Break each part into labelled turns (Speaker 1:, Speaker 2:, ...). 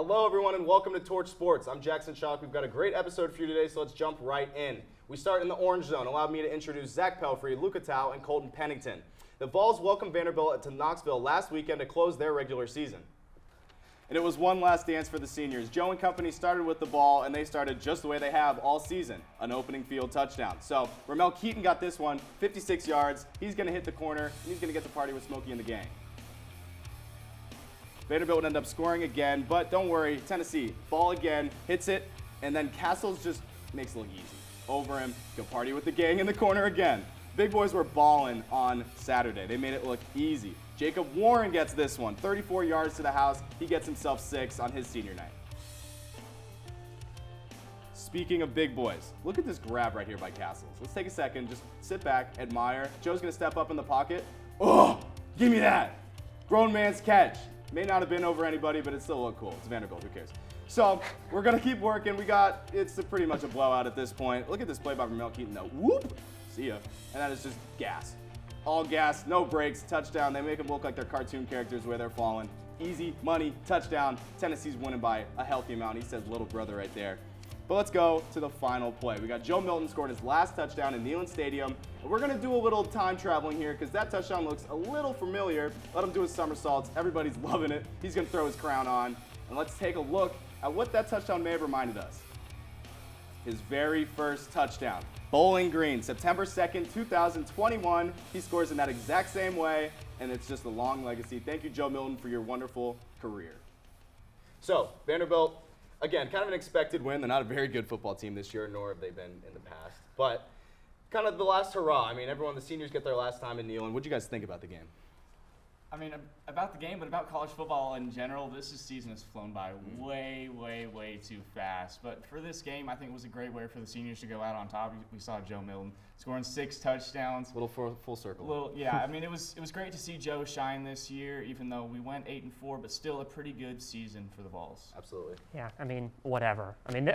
Speaker 1: Hello, everyone, and welcome to Torch Sports. I'm Jackson Schock. We've got a great episode for you today, so let's jump right in. We start in the orange zone. Allow me to introduce Zach Pelfrey, Luca Tau, and Colton Pennington. The Vols welcomed Vanderbilt to Knoxville last weekend to close their regular season. And it was one last dance for the seniors. Joe and company started with the ball, and they started just the way they have all season, an opening field touchdown. So Ramel Keaton got this one, 56 yards. He's going to hit the corner, and he's going to get to party with Smokey and the gang. Vanderbilt would end up scoring again, but don't worry, Tennessee, ball again, hits it, and then Castles just makes it look easy. Over him, go party with the gang in the corner again. Big boys were balling on Saturday. They made it look easy. Jacob Warren gets this one, 34 yards to the house. He gets himself 6 on his senior night. Speaking of big boys, look at this grab right here by Castles. Let's take a second, just sit back, admire. Joe's gonna step up in the pocket. Oh, give me that. Grown man's catch. May not have been over anybody, but it still looked cool. It's Vanderbilt, who cares? So we're gonna keep working. It's pretty much a blowout at this point. Look at this play by Ramel Keaton though. Whoop, see ya. And that is just gas. All gas, no brakes, touchdown. They make them look like they're cartoon characters where they're falling. Easy, money, touchdown. Tennessee's winning by a healthy amount. He says little brother right there. But let's go to the final play. We got Joe Milton scored his last touchdown in Neyland Stadium. And we're gonna do a little time traveling here because that touchdown looks a little familiar. Let him do his somersaults. Everybody's loving it. He's gonna throw his crown on. And let's take a look at what that touchdown may have reminded us. His very first touchdown. Bowling Green, September 2nd, 2021. He scores in that exact same way, and it's just a long legacy. Thank you, Joe Milton, for your wonderful career. So, Vanderbilt, again, kind of an expected win. They're not a very good football team this year, nor have they been in the past. But kind of the last hurrah. I mean, the seniors get their last time in Neyland. What do you guys think about the game?
Speaker 2: I mean, about the game, but about college football in general, this season has flown by way, way, way too fast. But for this game, I think it was a great way for the seniors to go out on top. We saw Joe Milton scoring 6 touchdowns.
Speaker 1: Little full circle.
Speaker 2: Yeah. I mean, it was great to see Joe shine this year, even though we went 8-4, but still a pretty good season for the Vols.
Speaker 1: Absolutely.
Speaker 3: Yeah. I mean, whatever. I know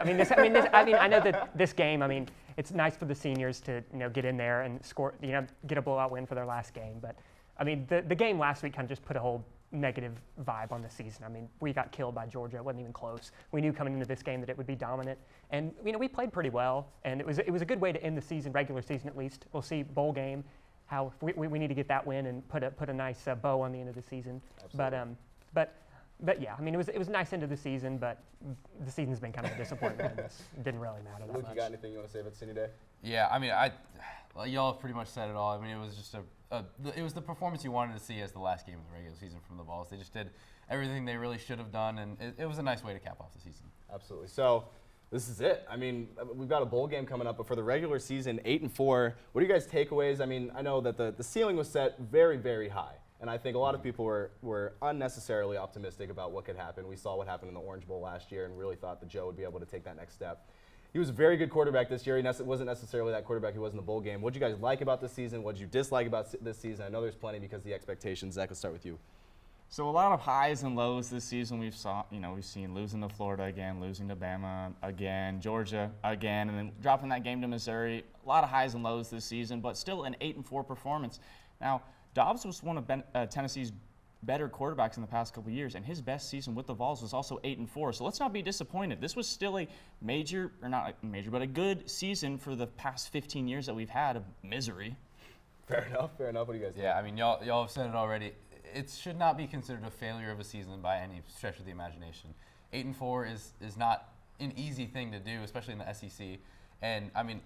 Speaker 3: that this game. I mean, it's nice for the seniors to get in there and score. Get a blowout win for their last game, but. I mean, the game last week kind of just put a whole negative vibe on the season. I mean, we got killed by Georgia. It wasn't even close. We knew coming into this game that it would be dominant. And, we played pretty well. And it was a good way to end the season, regular season at least. We'll see bowl game, how we need to get that win and put a nice bow on the end of the season.
Speaker 1: Absolutely.
Speaker 3: But yeah, I mean, it was a nice end of the season, but the season's been kind of a disappointment. It didn't really matter that
Speaker 1: Luke,
Speaker 3: much.
Speaker 1: you got anything you want to say about Senior Day?
Speaker 4: Yeah, I mean, y'all have pretty much said it all. I mean, it was just it was the performance you wanted to see as the last game of the regular season from the Vols. They just did everything they really should have done, and it was a nice way to cap off the season.
Speaker 1: Absolutely. So this is it. I mean, we've got a bowl game coming up, but for the regular season, 8-4. What are you guys' takeaways? I mean, I know that the ceiling was set very, very high. And I think a lot of people were unnecessarily optimistic about what could happen. We saw what happened in the Orange Bowl last year and really thought that Joe would be able to take that next step. He was a very good quarterback this year. He wasn't necessarily that quarterback he was in the bowl game. What did you guys like about this season? What did you dislike about this season? I know there's plenty because of the expectations. Zach, let's start with you.
Speaker 2: So a lot of highs and lows this season. We've seen losing to Florida again, losing to Bama again, Georgia again, and then dropping that game to Missouri. A lot of highs and lows this season, but still an 8-4 performance. Now, Dobbs was one of Tennessee's better quarterbacks in the past couple of years, and his best season with the Vols was also 8-4. So let's not be disappointed. This was still a not a major, but a good season for the past 15 years that we've had of misery.
Speaker 1: Fair enough. What do you guys think?
Speaker 4: Yeah, I mean, y'all have said it already. It should not be considered a failure of a season by any stretch of the imagination. 8-4 is not an easy thing to do, especially in the SEC. And I mean,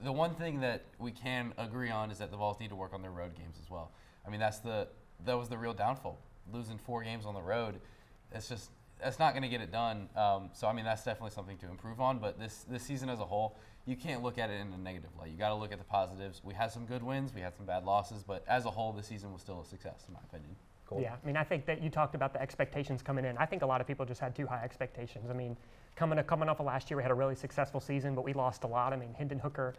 Speaker 4: the one thing that we can agree on is that the Vols need to work on their road games as well. I mean, that was the real downfall. Losing 4 games on the road, that's not going to get it done. So I mean, that's definitely something to improve on. But this season as a whole, you can't look at it in a negative light. You got to look at the positives. We had some good wins, we had some bad losses, but as a whole, this season was still a success in my opinion.
Speaker 1: Cool.
Speaker 3: Yeah, I mean, I think that you talked about the expectations coming in. I think a lot of people just had too high expectations. I mean, coming off of last year, we had a really successful season, but we lost a lot. I mean, Hendon Hooker,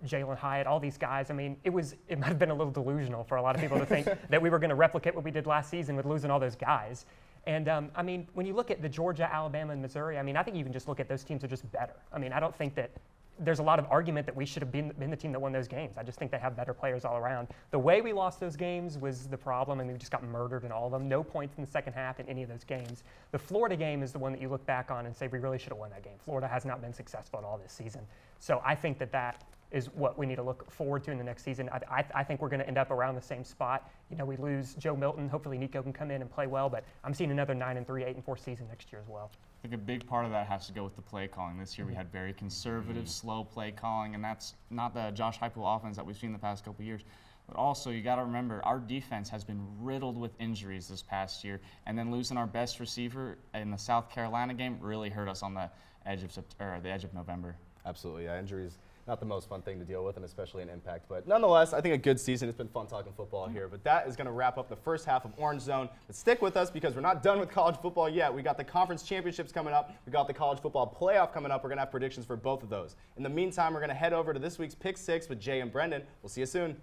Speaker 3: Jalen Hyatt, all these guys. I mean, it might have been a little delusional for a lot of people to think that we were going to replicate what we did last season with losing all those guys. And I mean, when you look at the Georgia, Alabama, and Missouri, I mean, I think you can just look at those teams are just better. I mean, I don't think that there's a lot of argument that we should have been the team that won those games. I just think they have better players all around. The way we lost those games was the problem, and we just got murdered in all of them. No points in the second half in any of those games. The Florida game is the one that you look back on and say we really should have won that game. Florida has not been successful at all this season. So I think that is what we need to look forward to in the next season. I think we're going to end up around the same spot. You know, we lose Joe Milton. Hopefully Nico can come in and play well, but I'm seeing another 9-3, 8-4 season next year as well.
Speaker 2: I think a big part of that has to go with the play calling. This year we had very conservative, slow play calling, and that's not the Josh Heupel offense that we've seen the past couple of years. But also, you got to remember, our defense has been riddled with injuries this past year, and then losing our best receiver in the South Carolina game really hurt us on the edge of November.
Speaker 1: Absolutely, yeah. Injuries, not the most fun thing to deal with, and especially in Impact. But nonetheless, I think a good season. It's been fun talking football here. But that is going to wrap up the first half of Orange Zone. But stick with us because we're not done with college football yet. We got the conference championships coming up. We got the college football playoff coming up. We're going to have predictions for both of those. In the meantime, we're going to head over to this week's Pick 6 with Jay and Brendan. We'll see you soon.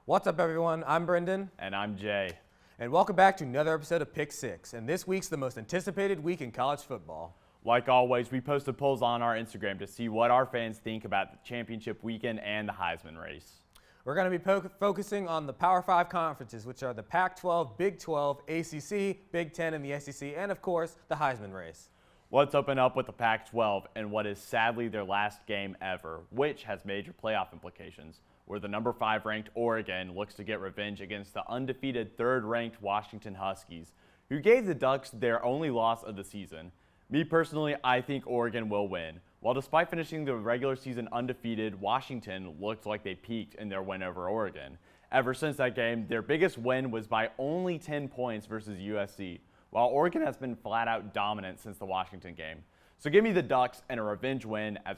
Speaker 5: What's up, everyone? I'm Brendan.
Speaker 6: And I'm Jay.
Speaker 5: And welcome back to another episode of Pick 6. And this week's the most anticipated week in college football.
Speaker 6: Like always, we posted polls on our Instagram to see what our fans think about the championship weekend and the Heisman race.
Speaker 5: We're going to be focusing on the Power 5 conferences, which are the Pac-12, Big 12, ACC, Big 10, and the SEC, and of course, the Heisman race.
Speaker 6: Let's open up with the Pac-12 and what is sadly their last game ever, which has major playoff implications, where the number 5 ranked Oregon looks to get revenge against the undefeated 3rd ranked Washington Huskies, who gave the Ducks their only loss of the season. Me personally, I think Oregon will win. While despite finishing the regular season undefeated, Washington looked like they peaked in their win over Oregon. Ever since that game, their biggest win was by only 10 points versus USC, while Oregon has been flat out dominant since the Washington game. So give me the Ducks and a revenge win as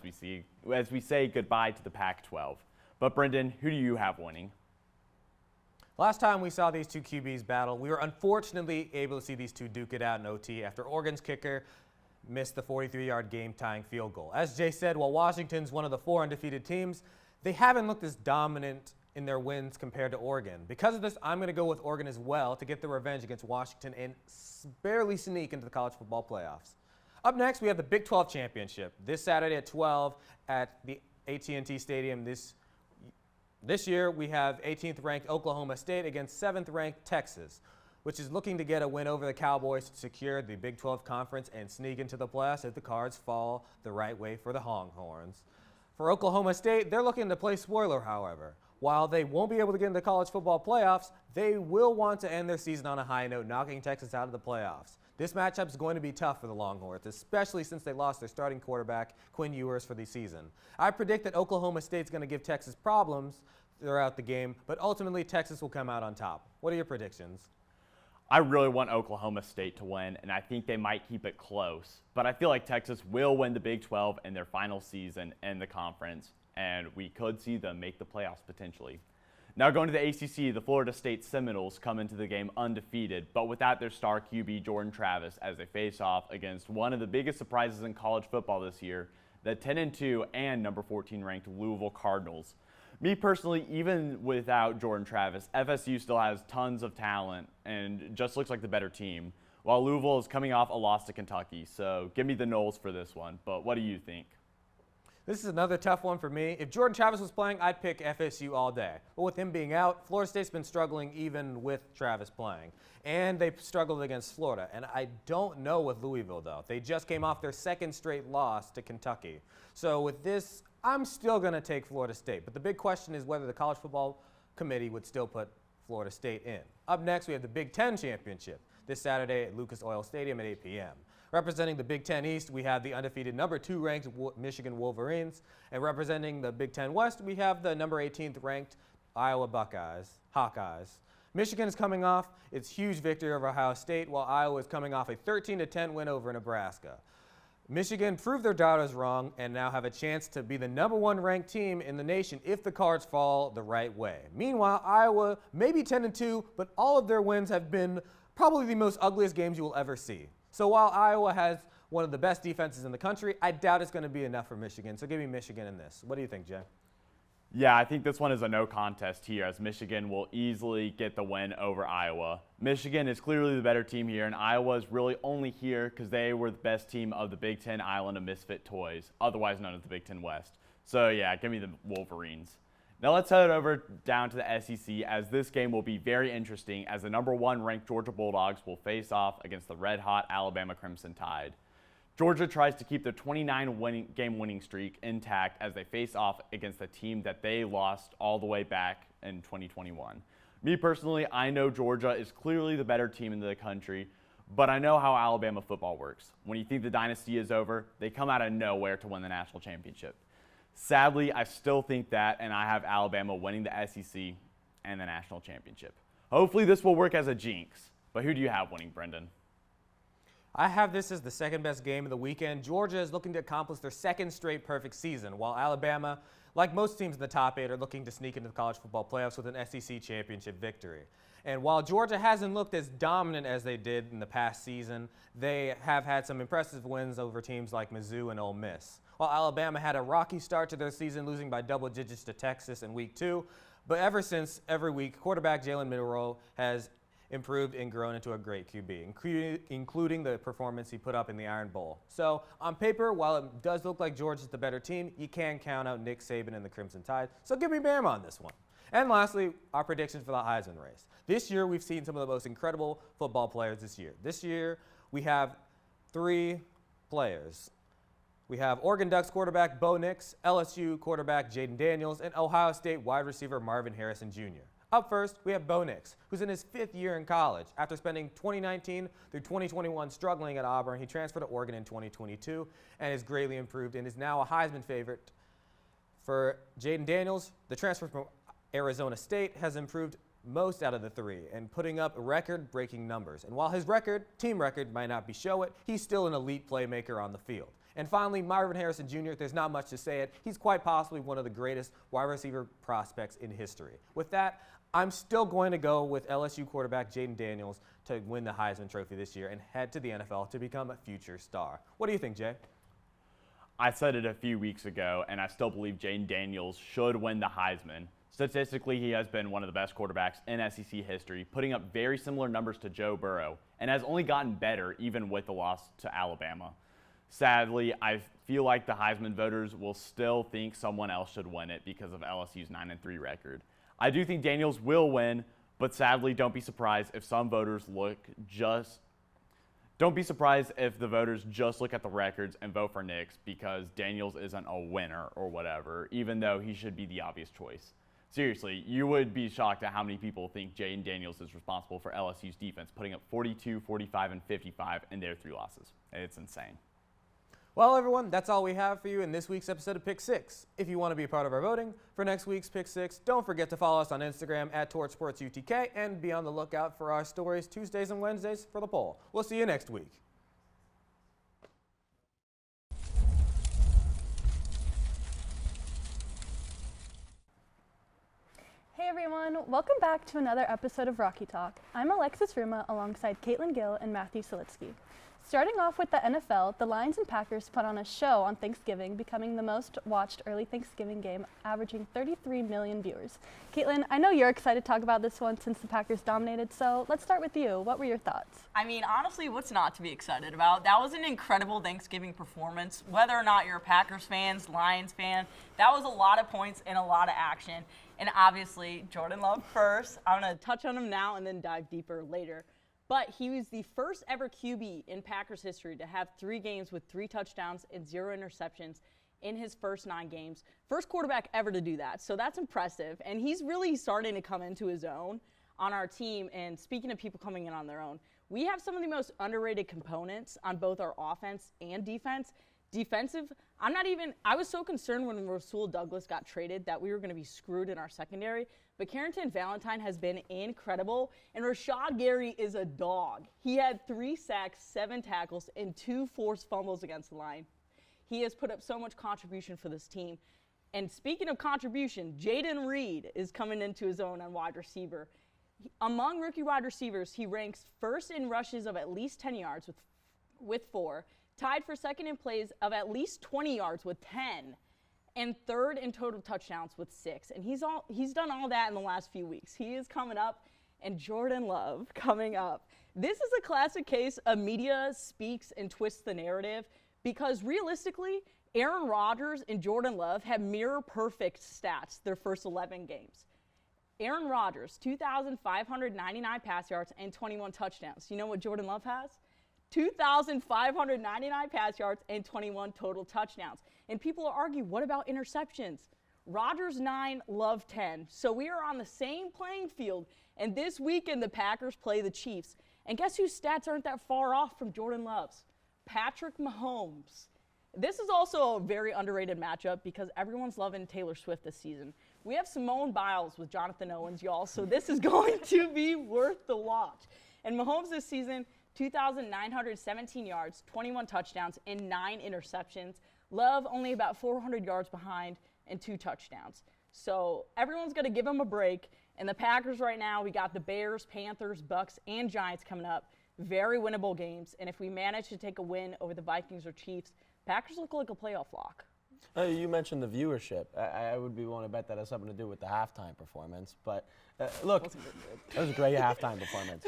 Speaker 6: we say goodbye to the Pac-12. But Brendan, who do you have winning?
Speaker 5: Last time we saw these two QBs battle, we were unfortunately able to see these two duke it out in OT after Oregon's kicker missed the 43-yard game-tying field goal. As Jay said, while Washington's one of the 4 undefeated teams, they haven't looked as dominant in their wins compared to Oregon. Because of this, I'm going to go with Oregon as well to get the revenge against Washington and barely sneak into the college football playoffs. Up next, we have the Big 12 Championship this Saturday at 12 at the AT&T Stadium. This year, we have 18th-ranked Oklahoma State against 7th-ranked Texas, which is looking to get a win over the Cowboys to secure the Big 12 Conference and sneak into the playoffs if the cards fall the right way for the Longhorns. For Oklahoma State, they're looking to play spoiler, however. While they won't be able to get into the college football playoffs, they will want to end their season on a high note, knocking Texas out of the playoffs. This matchup is going to be tough for the Longhorns, especially since they lost their starting quarterback, Quinn Ewers, for the season. I predict that Oklahoma State's going to give Texas problems throughout the game, but ultimately Texas will come out on top. What are your predictions?
Speaker 6: I really want Oklahoma State to win, and I think they might keep it close. But I feel like Texas will win the Big 12 in their final season in the conference, and we could see them make the playoffs potentially. Now going to the ACC, the Florida State Seminoles come into the game undefeated, but without their star QB Jordan Travis as they face off against one of the biggest surprises in college football this year, the 10-2 and number 14 ranked Louisville Cardinals. Me personally, even without Jordan Travis, FSU still has tons of talent and just looks like the better team, while Louisville is coming off a loss to Kentucky. So give me the Noles for this one, but what do you think?
Speaker 5: This is another tough one for me. If Jordan Travis was playing, I'd pick FSU all day. But with him being out, Florida State's been struggling even with Travis playing. And they struggled against Florida. And I don't know with Louisville, though. They just came off their 2nd straight loss to Kentucky. So with this, I'm still going to take Florida State. But the big question is whether the College Football Committee would still put Florida State in. Up next, we have the Big 10 Championship this Saturday at Lucas Oil Stadium at 8 p.m. Representing the Big 10 East, we have the undefeated number 2 ranked Michigan Wolverines. And representing the Big 10 West, we have the number 18th ranked Iowa Hawkeyes. Michigan is coming off its huge victory over Ohio State, while Iowa is coming off a 13-10 win over Nebraska. Michigan proved their doubters wrong and now have a chance to be the number 1 ranked team in the nation if the cards fall the right way. Meanwhile, Iowa may be 10-2, but all of their wins have been probably the most ugliest games you will ever see. So while Iowa has one of the best defenses in the country, I doubt it's going to be enough for Michigan. So give me Michigan in this. What do you think, Jay?
Speaker 6: Yeah, I think this one is a no contest here, as Michigan will easily get the win over Iowa. Michigan is clearly the better team here, and Iowa is really only here because they were the best team of the Big Ten Island of Misfit Toys, otherwise known as the Big Ten West. So yeah, give me the Wolverines. Now let's head over down to the SEC, as this game will be very interesting, as the #1 ranked Georgia Bulldogs will face off against the red-hot Alabama Crimson Tide. Georgia tries to keep their 29-game winning streak intact as they face off against a team that they lost all the way back in 2021. Me personally, I know Georgia is clearly the better team in the country, but I know how Alabama football works. When you think the dynasty is over, they come out of nowhere to win the national championship. Sadly, I still think that, and I have Alabama winning the SEC and the national championship. Hopefully this will work as a jinx, but who do you have winning, Brendan?
Speaker 5: I have this as the second best game of the weekend. Georgia is looking to accomplish their second straight perfect season, while Alabama, like most teams in the top 8, are looking to sneak into the college football playoffs with an SEC championship victory. And while Georgia hasn't looked as dominant as they did in the past season, they have had some impressive wins over teams like Mizzou and Ole Miss. While Alabama had a rocky start to their season, losing by double digits to Texas in week 2, but ever since, every week, quarterback Jalen Milroe has improved and grown into a great QB, including the performance he put up in the Iron Bowl. So on paper, while it does look like Georgia's the better team, you can count out Nick Saban and the Crimson Tide. So give me Bama on this one. And lastly, our predictions for the Heisman race. This year, we've seen some of the most incredible football players this year. This year, we have 3 players. We have Oregon Ducks quarterback Bo Nix, LSU quarterback Jaden Daniels, and Ohio State wide receiver Marvin Harrison Jr. Up first, we have Bo Nix, who's in his 5th year in college. After spending 2019 through 2021 struggling at Auburn, he transferred to Oregon in 2022 and has greatly improved and is now a Heisman favorite. For Jaden Daniels, the transfer from Arizona State has improved most out of the 3 and putting up record-breaking numbers. And while his team record might not be show it, he's still an elite playmaker on the field. And finally, Marvin Harrison Jr., there's not much to say it. He's quite possibly one of the greatest wide receiver prospects in history. With that, I'm still going to go with LSU quarterback Jaden Daniels to win the Heisman Trophy this year and head to the NFL to become a future star. What do you think, Jay?
Speaker 6: I said it a few weeks ago, and I still believe Jaden Daniels should win the Heisman. Statistically, he has been one of the best quarterbacks in SEC history, putting up very similar numbers to Joe Burrow, and has only gotten better even with the loss to Alabama. Sadly, I feel like the Heisman voters will still think someone else should win it because of LSU's 9-3 record. I do think Daniels will win, but sadly, don't be surprised if some voters Don't be surprised if the voters just look at the records and vote for Nix because Daniels isn't a winner or whatever, even though he should be the obvious choice. Seriously, you would be shocked at how many people think Jaden Daniels is responsible for LSU's defense, putting up 42, 45, and 55 in their 3 losses. It's insane.
Speaker 5: Well, everyone, that's all we have for you in this week's episode of Pick 6. If you want to be a part of our voting for next week's Pick 6, don't forget to follow us on Instagram at TorchSportsUTK and be on the lookout for our stories Tuesdays and Wednesdays for the poll. We'll see you next week.
Speaker 7: Hey everyone, welcome back to another episode of Rocky Talk. I'm Alexis Ruma alongside Caitlin Gill and Matthew Selitsky. Starting off with the NFL, the Lions and Packers put on a show on Thanksgiving, becoming the most watched early Thanksgiving game, averaging 33 million viewers. Caitlin, I know you're excited to talk about this one since the Packers dominated, so let's start with you. What were your thoughts?
Speaker 8: I mean, honestly, what's not to be excited about? That was an incredible Thanksgiving performance. Whether or not you're a Packers fan, Lions fan, that was a lot of points and a lot of action. And obviously, Jordan Love first. I'm going to touch on him now and then dive deeper later. But he was the first ever QB in Packers history to have 3 games with 3 touchdowns and 0 interceptions in his first 9 games. First quarterback ever to do that. So that's impressive. And he's really starting to come into his own on our team. And speaking of people coming in on their own, we have some of the most underrated components on both our offense and defense. Defensive, I was so concerned when Rasul Douglas got traded that we were going to be screwed in our secondary, but Carrington Valentine has been incredible, and Rashad Gary is a dog. He had 3 sacks, 7 tackles, and 2 forced fumbles against the line. He has put up so much contribution for this team. And speaking of contribution, Jaden Reed is coming into his own on wide receiver. Among rookie wide receivers, he ranks first in rushes of at least 10 yards with 4, tied for second in plays of at least 20 yards with 10. and 3rd in total touchdowns with 6. And he's done all that in the last few weeks. He is coming up, and Jordan Love coming up. This is a classic case of media speaks and twists the narrative, because realistically, Aaron Rodgers and Jordan Love have mirror-perfect stats their first 11 games. Aaron Rodgers, 2,599 pass yards and 21 touchdowns. You know what Jordan Love has? 2,599 pass yards and 21 total touchdowns. And people argue, what about interceptions? Rodgers 9, Love 10. So we are on the same playing field. And this weekend, the Packers play the Chiefs. And guess whose stats aren't that far off from Jordan Love's? Patrick Mahomes. This is also a very underrated matchup because everyone's loving Taylor Swift this season. We have Simone Biles with Jonathan Owens, y'all, so this is going to be worth the watch. And Mahomes this season, 2,917 yards, 21 touchdowns, and 9 interceptions. Love only about 400 yards behind and 2 touchdowns. So everyone's going to give him a break. And the Packers right now, we got the Bears, Panthers, Bucks, and Giants coming up. Very winnable games. And if we manage to take a win over the Vikings or Chiefs, Packers look like a playoff lock.
Speaker 9: You mentioned the viewership. I would be willing to bet that has something to do with the halftime performance. But look, it was a great halftime performance.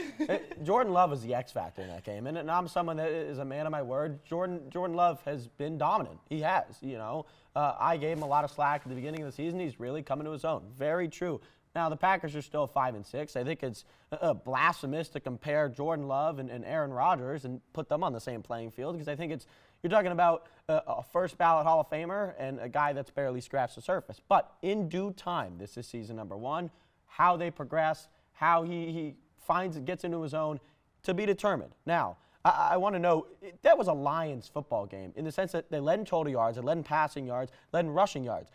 Speaker 9: Jordan Love was the X factor in that game, and I'm someone that is a man of my word. Jordan Love has been dominant. He has. You know, I gave him a lot of slack at the beginning of the season. He's really coming to his own. Very true. Now, the Packers are still 5-6. I think it's blasphemous to compare Jordan Love and Aaron Rodgers and put them on the same playing field, because I think you're talking about a first ballot Hall of Famer and a guy that's barely scratched the surface. But in due time, this is season number 1, how they progress, how he gets into his own, to be determined. Now, I want to know, that was a Lions football game in the sense that they led in total yards, they led in passing yards, led in rushing yards,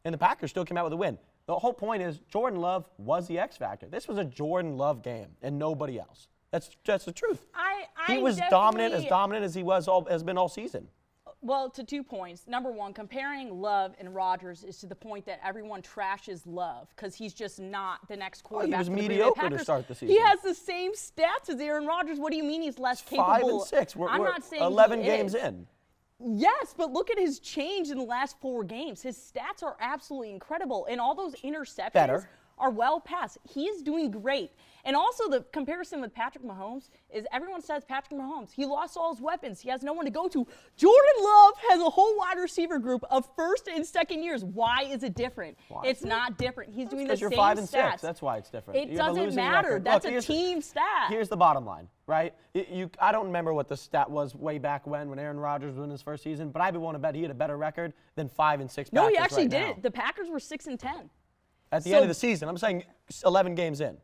Speaker 9: and the Packers still came out with a win. The whole point is Jordan Love was the X factor. This was a Jordan Love game and nobody else. That's the truth. He was dominant as he has been all season.
Speaker 8: Well, to 2 points. Number one, comparing Love and Rodgers is to the point that everyone trashes Love because he's just not the next quarterback.
Speaker 9: He was
Speaker 8: for the Green Bay
Speaker 9: mediocre
Speaker 8: Packers.
Speaker 9: to start the season.
Speaker 8: He has the same stats as Aaron Rodgers. What do you mean he's less capable?
Speaker 9: 5-6.
Speaker 8: I'm
Speaker 9: We're
Speaker 8: not saying
Speaker 9: 11
Speaker 8: he
Speaker 9: games
Speaker 8: is.
Speaker 9: in.
Speaker 8: Yes, but look at his change in the last 4 games. His stats are absolutely incredible, and all those interceptions are well past. He is doing great. And also the comparison with Patrick Mahomes is everyone says Patrick Mahomes, he lost all his weapons. He has no one to go to. Jordan Love has a whole wide receiver group of first and second years. Why is it different?
Speaker 9: Why?
Speaker 8: It's not different. He's doing the same
Speaker 9: Because you're 5-6.
Speaker 8: stats.
Speaker 9: That's why it's different.
Speaker 8: It
Speaker 9: You have a
Speaker 8: doesn't
Speaker 9: losing
Speaker 8: matter.
Speaker 9: record.
Speaker 8: That's
Speaker 9: Look,
Speaker 8: a team stat.
Speaker 9: Here's the bottom line, right? I don't remember what the stat was way back when Aaron Rodgers was in his first season, but I'd be willing to bet he had a better record than 5-6.
Speaker 8: No, he
Speaker 9: Packers
Speaker 8: actually
Speaker 9: right
Speaker 8: did
Speaker 9: now.
Speaker 8: it. The Packers were 6-10.
Speaker 9: At the end of the season, I'm saying 11 games in.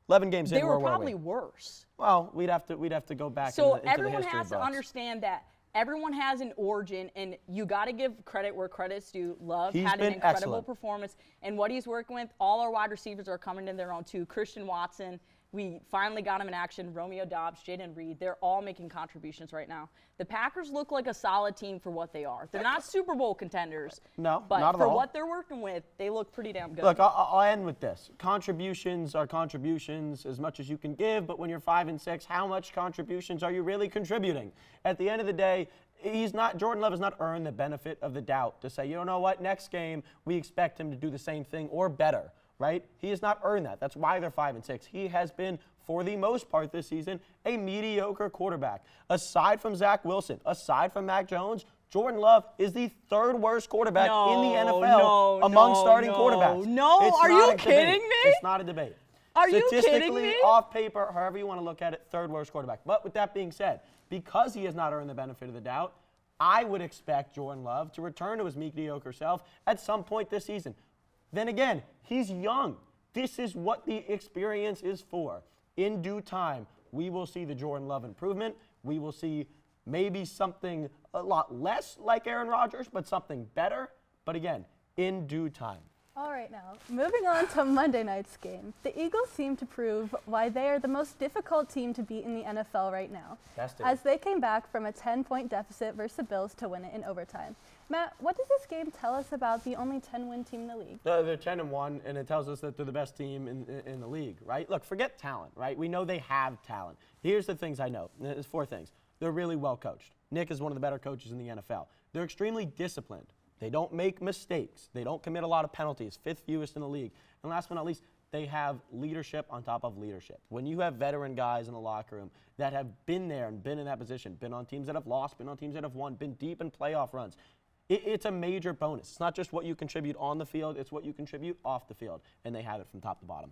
Speaker 9: 11 games in,
Speaker 8: They
Speaker 9: where
Speaker 8: were
Speaker 9: were
Speaker 8: probably
Speaker 9: we?
Speaker 8: worse.
Speaker 9: Well, we'd have to go back
Speaker 8: So
Speaker 9: into the
Speaker 8: everyone
Speaker 9: history
Speaker 8: has to
Speaker 9: books.
Speaker 8: understand that everyone has an origin, and you got to give credit where credit's due. Love
Speaker 9: He's
Speaker 8: had an
Speaker 9: been
Speaker 8: incredible
Speaker 9: excellent.
Speaker 8: performance, and what he's working with, all our wide receivers are coming in their own too. Christian Watson, we finally got him in action. Romeo Doubs, Jaden Reed, they're all making contributions right now. The Packers look like a solid team for what they are. They're not Super Bowl contenders.
Speaker 9: No,
Speaker 8: but
Speaker 9: not at
Speaker 8: for
Speaker 9: all.
Speaker 8: what they're working with, they look pretty damn good.
Speaker 9: Look, I'll end with this. Contributions are contributions as much as you can give, but when you're 5-6, how much contributions are you really contributing? At the end of the day, Jordan Love has not earned the benefit of the doubt to say, you know what, next game we expect him to do the same thing or better, right? He has not earned that. That's why they're 5-6. He has been, for the most part this season, a mediocre quarterback. Aside from Zach Wilson, aside from Mac Jones, Jordan Love is the 3rd worst quarterback in the NFL among starting quarterbacks.
Speaker 8: No,
Speaker 9: It's
Speaker 8: are
Speaker 9: not
Speaker 8: you
Speaker 9: a
Speaker 8: kidding
Speaker 9: debate.
Speaker 8: me?
Speaker 9: It's not a debate.
Speaker 8: Are you kidding
Speaker 9: Statistically,
Speaker 8: me?
Speaker 9: off paper, however you want to look at it, 3rd worst quarterback. But with that being said, because he has not earned the benefit of the doubt, I would expect Jordan Love to return to his mediocre self at some point this season. Then again, he's young. This is what the experience is for. In due time, we will see the Jordan Love improvement. We will see maybe something a lot less like Aaron Rodgers, but something better. But again, in due time.
Speaker 7: All right, now, moving on to Monday night's game. The Eagles seem to prove why they are the most difficult team to beat in the NFL right now, as they came back from a 10-point deficit versus the Bills to win it in overtime. Matt, what does this game tell us about the only 10-win team in the league?
Speaker 9: They're 10-1, and it tells us that they're the best team in the league, right? Look, forget talent, right? We know they have talent. Here's the things I know. There's 4 things. They're really well coached. Nick is one of the better coaches in the NFL. They're extremely disciplined. They don't make mistakes. They don't commit a lot of penalties, 5th fewest in the league. And last but not least, they have leadership on top of leadership. When you have veteran guys in the locker room that have been there and been in that position, been on teams that have lost, been on teams that have won, been deep in playoff runs, it's a major bonus. It's not just what you contribute on the field, it's what you contribute off the field. And they have it from top to bottom.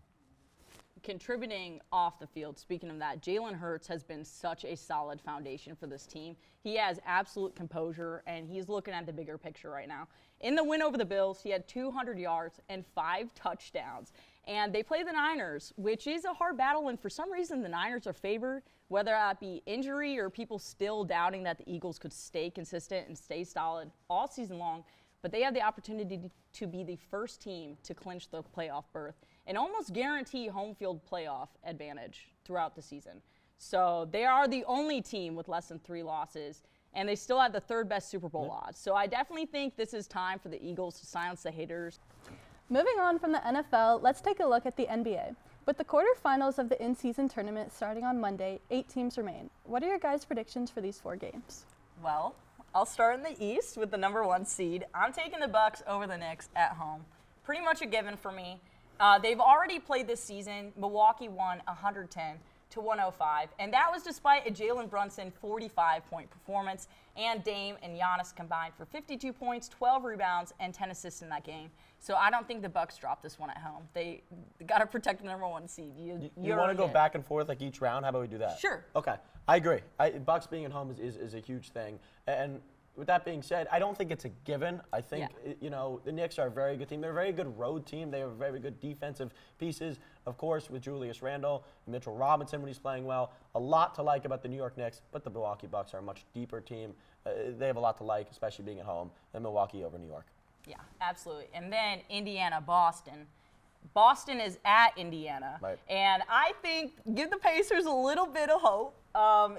Speaker 8: Contributing off the field, speaking of that, Jalen Hurts has been such a solid foundation for this team. He has absolute composure, and he's looking at the bigger picture right now. In the win over the Bills, he had 200 yards and 5 touchdowns. And they play the Niners, which is a hard battle, and for some reason the Niners are favored, whether that be injury or people still doubting that the Eagles could stay consistent and stay solid all season long. But they have the opportunity to be the first team to clinch the playoff berth and almost guarantee home field playoff advantage throughout the season. So they are the only team with less than 3 losses, and they still have the 3rd best Super Bowl odds. So I definitely think this is time for the Eagles to silence the haters.
Speaker 7: Moving on from the NFL, let's take a look at the NBA. With the quarterfinals of the in-season tournament starting on Monday, 8 teams remain. What are your guys' predictions for these 4 games?
Speaker 8: Well, I'll start in the East with the number 1 seed. I'm taking the Bucks over the Knicks at home. Pretty much a given for me. They've already played this season. Milwaukee won 110-105, and that was despite a Jalen Brunson 45-point performance, and Dame and Giannis combined for 52 points, 12 rebounds, and 10 assists in that game. So I don't think the Bucks drop this one at home. They got to protect the number 1 seed.
Speaker 9: You want to go back and forth like each round? How about we do that?
Speaker 8: Sure.
Speaker 9: Okay, I agree. Bucks being at home is a huge thing. And with that being said, I don't think it's a given. I think, the Knicks are a very good team. They're a very good road team. They have very good defensive pieces, of course, with Julius Randle, Mitchell Robinson when he's playing well. A lot to like about the New York Knicks, but the Milwaukee Bucks are a much deeper team. They have a lot to like, especially being at home, than Milwaukee over New York.
Speaker 8: Yeah, absolutely. And then Indiana, Boston. Boston is at Indiana.
Speaker 9: Right.
Speaker 8: And I think give the Pacers a little bit of hope.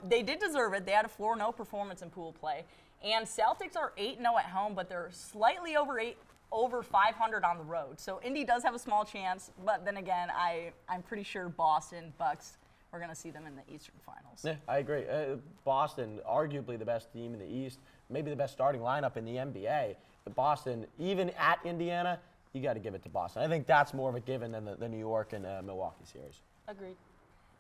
Speaker 8: They did deserve it. They had a 4-0 performance in pool play. And Celtics are 8-0 at home, but they're slightly over 500 on the road. So Indy does have a small chance, but then again, I'm pretty sure Boston, Bucks, we're going to see them in the Eastern Finals.
Speaker 9: Yeah, I agree. Boston, arguably the best team in the East, maybe the best starting lineup in the NBA. But Boston, even at Indiana, you got to give it to Boston. I think that's more of a given than the New York and Milwaukee series.
Speaker 8: Agreed.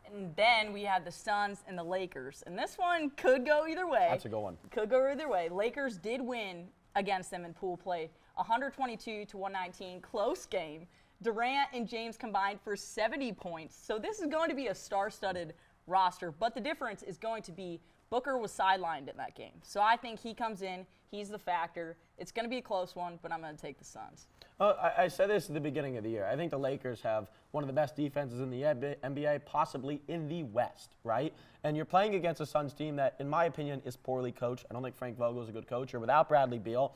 Speaker 8: And then we have the Suns and the Lakers. And this one could go either way.
Speaker 9: That's a good one.
Speaker 8: Could go either way. Lakers did win against them in pool play, 122-119, close game. Durant and James combined for 70 points. So this is going to be a star-studded roster, but the difference is going to be Booker was sidelined in that game. So I think he comes in, he's the factor. It's going to be a close one, but I'm going to take the Suns.
Speaker 9: I said this at the beginning of the year. I think the Lakers have one of the best defenses in the NBA, possibly in the West, right? And you're playing against a Suns team that, in my opinion, is poorly coached. I don't think Frank Vogel is a good coach, or without Bradley Beal.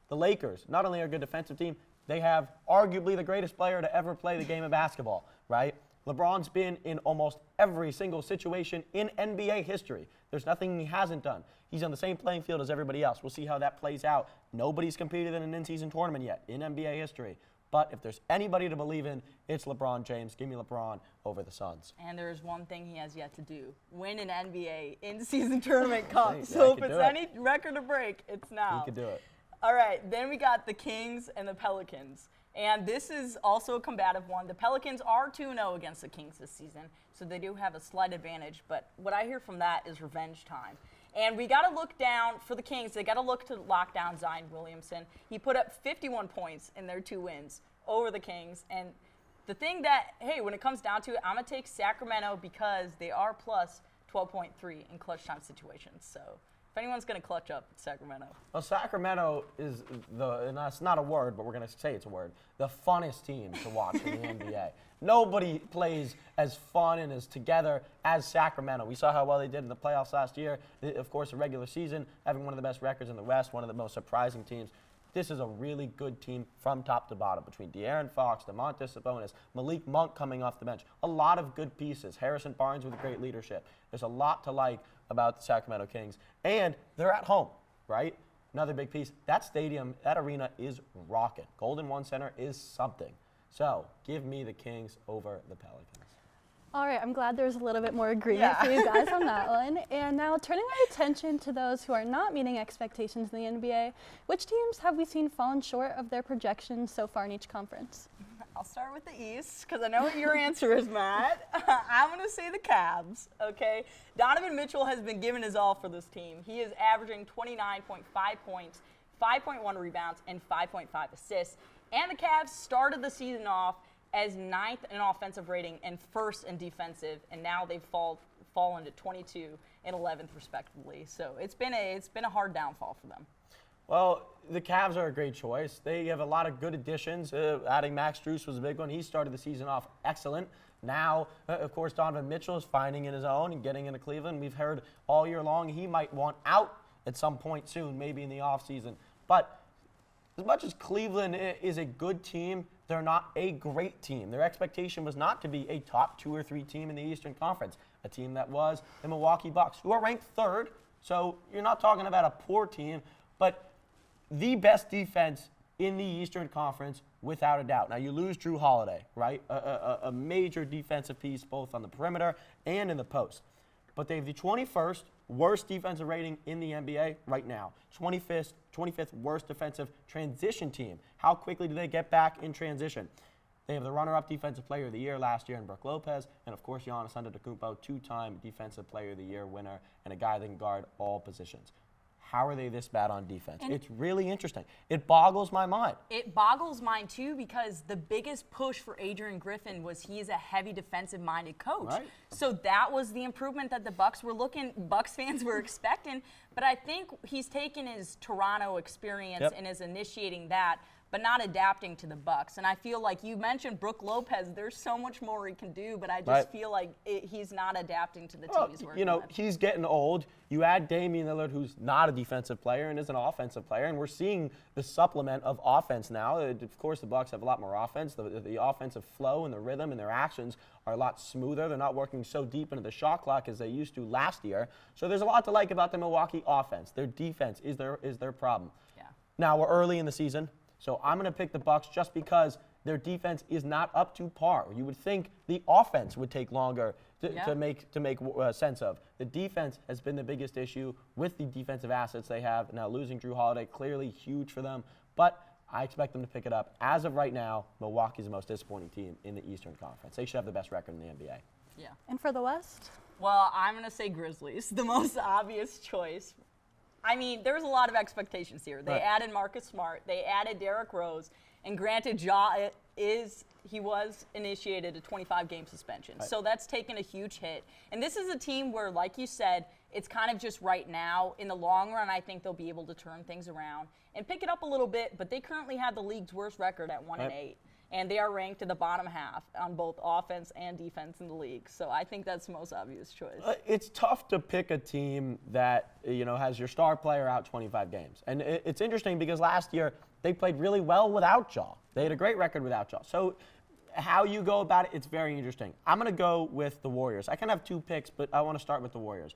Speaker 9: The Lakers, not only are a good defensive team, they have arguably the greatest player to ever play the game of basketball, right? LeBron's been in almost every single situation in NBA history. There's nothing he hasn't done. He's on the same playing field as everybody else. We'll see how that plays out. Nobody's competed in an in-season tournament yet in NBA history. But if there's anybody to believe in, it's LeBron James. Give me LeBron over the Suns.
Speaker 8: And there's one thing he has yet to do. Win an NBA in-season tournament cup.
Speaker 9: Yeah,
Speaker 8: So if it's any record to break, it's now.
Speaker 9: He could do it.
Speaker 8: All right, then we got the Kings and the Pelicans. And this is also a combative one. The Pelicans are 2-0 against the Kings this season, so they do have a slight advantage. But what I hear from that is revenge time. And we got to look down for the Kings. They got to look to lock down Zion Williamson. He put up 51 points in their 2 wins over the Kings. And the thing that, hey, when it comes down to it, I'm going to take Sacramento because they are plus 12.3 in clutch time situations. So if anyone's going to clutch up, it's Sacramento.
Speaker 9: Well, Sacramento is and that's not a word, but we're going to say it's a word, the funnest team to watch in the NBA. Nobody plays as fun and as together as Sacramento. We saw how well they did in the playoffs last year. Of course, the regular season, having one of the best records in the West, one of the most surprising teams. This is a really good team from top to bottom between De'Aaron Fox, Domantas Sabonis, Malik Monk coming off the bench. A lot of good pieces. Harrison Barnes with great leadership. There's a lot to like about the Sacramento Kings. And they're at home, right? Another big piece. That stadium, that arena is rocking. Golden One Center is something. So give me the Kings over the Pelicans.
Speaker 7: All right, I'm glad there's a little bit more agreement for you guys on that one. And now turning our attention to those who are not meeting expectations in the NBA, which teams have we seen fallen short of their projections so far in each conference?
Speaker 8: I'll start with the East because I know what your answer is, Matt. I'm going to say the Cavs, okay? Donovan Mitchell has been giving his all for this team. He is averaging 29.5 points, 5.1 rebounds, and 5.5 assists. And the Cavs started the season off as 9th in offensive rating and 1st in defensive, and now they've fallen to 22 and 11th respectively. So it's been a hard downfall for them.
Speaker 9: Well, the Cavs are a great choice. They have a lot of good additions. Adding Max Strus was a big one. He started the season off excellent. Now, of course, Donovan Mitchell is finding in his own and getting into Cleveland. We've heard all year long he might want out at some point soon, maybe in the offseason. But as much as Cleveland is a good team, they're not a great team. Their expectation was not to be a top 2 or 3 team in the Eastern Conference, a team that was the Milwaukee Bucks, who are ranked 3rd. So you're not talking about a poor team, but the best defense in the Eastern Conference without a doubt. Now, you lose Drew Holiday, right? A major defensive piece both on the perimeter and in the post. But they have the 21st worst defensive rating in the NBA right now. 25th worst defensive transition team. How quickly do they get back in transition? They have the runner-up defensive player of the year last year in Brook Lopez, and of course Giannis Antetokounmpo, 2-time defensive player of the year winner, and a guy that can guard all positions. How are they this bad on defense? And it's really interesting. It boggles my mind.
Speaker 8: It boggles mine too because the biggest push for Adrian Griffin was he is a heavy defensive-minded coach.
Speaker 9: Right.
Speaker 8: So that was the improvement that the Bucks fans were expecting. But I think he's taken his Toronto experience and is initiating that, but not adapting to the Bucks. And I feel like you mentioned Brook Lopez. There's so much more he can do, but I just feel like he's not adapting to the team he's working with.
Speaker 9: He's getting old. You add Damian Lillard, who's not a defensive player and is an offensive player, and we're seeing the supplement of offense now. Of course, the Bucks have a lot more offense. The offensive flow and the rhythm and their actions are a lot smoother. They're not working so deep into the shot clock as they used to last year. So there's a lot to like about the Milwaukee offense. Their defense is their problem. Yeah. Now, we're early in the season. So I'm going to pick the Bucks just because their defense is not up to par. You would think the offense would take longer to make sense of. The defense has been the biggest issue with the defensive assets they have. Now losing Drew Holiday, clearly huge for them, but I expect them to pick it up. As of right now, Milwaukee's the most disappointing team in the Eastern Conference. They should have the best record in the NBA.
Speaker 8: Yeah.
Speaker 7: And for the West?
Speaker 8: Well, I'm going to say Grizzlies, the most obvious choice. I mean, there's a lot of expectations here. They added Marcus Smart. They added Derrick Rose. And granted, he was initiated a 25-game suspension. So that's taken a huge hit. And this is a team where, like you said, it's kind of just right now. In the long run, I think they'll be able to turn things around and pick it up a little bit. But they currently have the league's worst record at 1-8. And they are ranked in the bottom half on both offense and defense in the league. So I think that's the most obvious choice.
Speaker 9: It's tough to pick a team that has your star player out 25 games. And it's interesting because last year they played really well without Ja. They had a great record without Ja. So how you go about it, it's very interesting. I'm going to go with the Warriors. I can have 2 picks, but I want to start with the Warriors.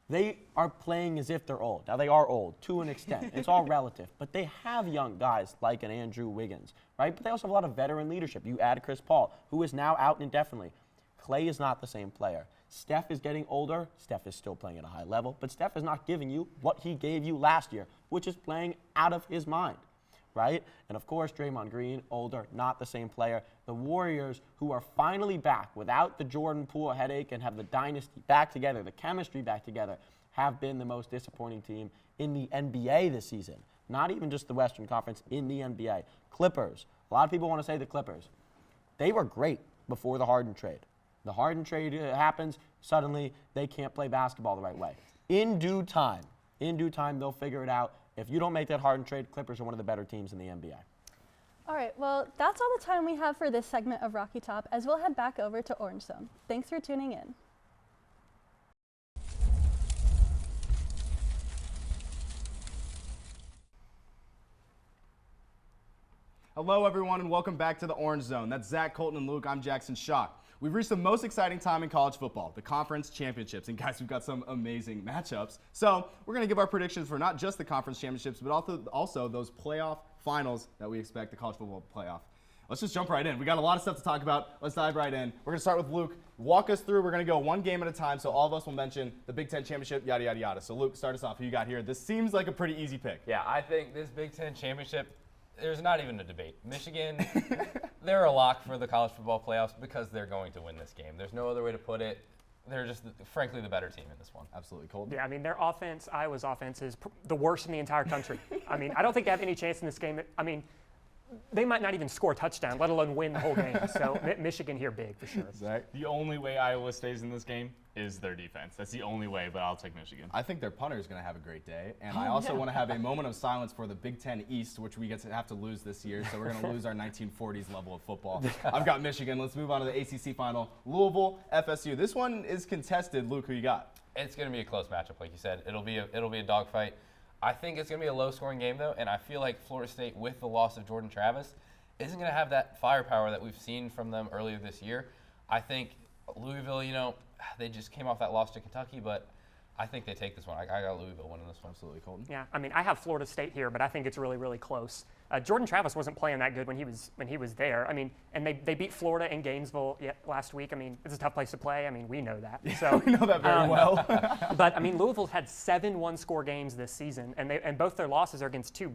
Speaker 9: They are playing as if they're old. Now, they are old to an extent. It's all relative. But they have young guys like an Andrew Wiggins, right? But they also have a lot of veteran leadership. You add Chris Paul, who is now out indefinitely. Clay is not the same player. Steph is getting older. Steph is still playing at a high level. But Steph is not giving you what he gave you last year, which is playing out of his mind, right? And, of course, Draymond Green, older, not the same player. The Warriors, who are finally back without the Jordan Poole headache and have the dynasty back together, the chemistry back together, have been the most disappointing team in the NBA this season. Not even just the Western Conference, in the NBA. Clippers. A lot of people want to say the Clippers. They were great before the Harden trade. The Harden trade happens, suddenly they can't play basketball the right way. In due time, they'll figure it out. If you don't make that Harden trade, Clippers are one of the better teams in the NBA.
Speaker 7: All right, well, that's all the time we have for this segment of Rocky Top, as we'll head back over to Orange Zone. Thanks for tuning in.
Speaker 1: Hello, everyone, and welcome back to the Orange Zone. That's Zach, Colton, and Luke. I'm Jackson Schock. We've reached the most exciting time in college football, the conference championships. And guys, we've got some amazing matchups. So we're going to give our predictions for not just the conference championships, but also those playoff finals that we expect, the college football playoff. let's just jump right in. We got a lot of stuff to talk about. Let's dive right in. We're going to start with Luke. Walk us through. We're going to go one game at a time, so all of us will mention the Big Ten Championship, yada, yada, yada. So, Luke, start us off. Who you got here? This seems like a pretty easy pick.
Speaker 10: Yeah, I think this Big Ten Championship, there's not even a debate. Michigan, they're a lock for the college football playoffs because they're going to win this game. There's no other way to put it. They're just, frankly, the better team in this one.
Speaker 1: Absolutely. Cold.
Speaker 3: Yeah, I mean, their offense, Iowa's offense, is the worst in the entire country. I mean, I don't think they have any chance in this game. I mean, they might not even score a touchdown, let alone win the whole game. So Michigan here big for sure.
Speaker 1: Zach?
Speaker 2: The only way Iowa stays in this game is their defense. That's the only way, but I'll take Michigan.
Speaker 1: I think their punter is going to have a great day. And I also want to have a moment of silence for the Big Ten East, which we have to lose this year. So we're going to lose our 1940s level of football. I've got Michigan. Let's move on to the ACC final. Louisville, FSU. This one is contested. Luke, who you got?
Speaker 10: It's going to be a close matchup, like you said. It'll be a dogfight. I think it's going to be a low-scoring game, though, and I feel like Florida State, with the loss of Jordan Travis, isn't going to have that firepower that we've seen from them earlier this year. I think Louisville, they just came off that loss to Kentucky, but I think they take this one. I got Louisville winning this one.
Speaker 1: Absolutely, Colton.
Speaker 3: Yeah, I mean, I have Florida State here, but I think it's really, really close. Jordan Travis wasn't playing that good when he was there. I mean, and they beat Florida in Gainesville last week. I mean, it's a tough place to play. I mean, we know that. So
Speaker 1: we know that very well.
Speaker 3: But I mean, Louisville's had 7 one-score games this season, and both their losses are against 2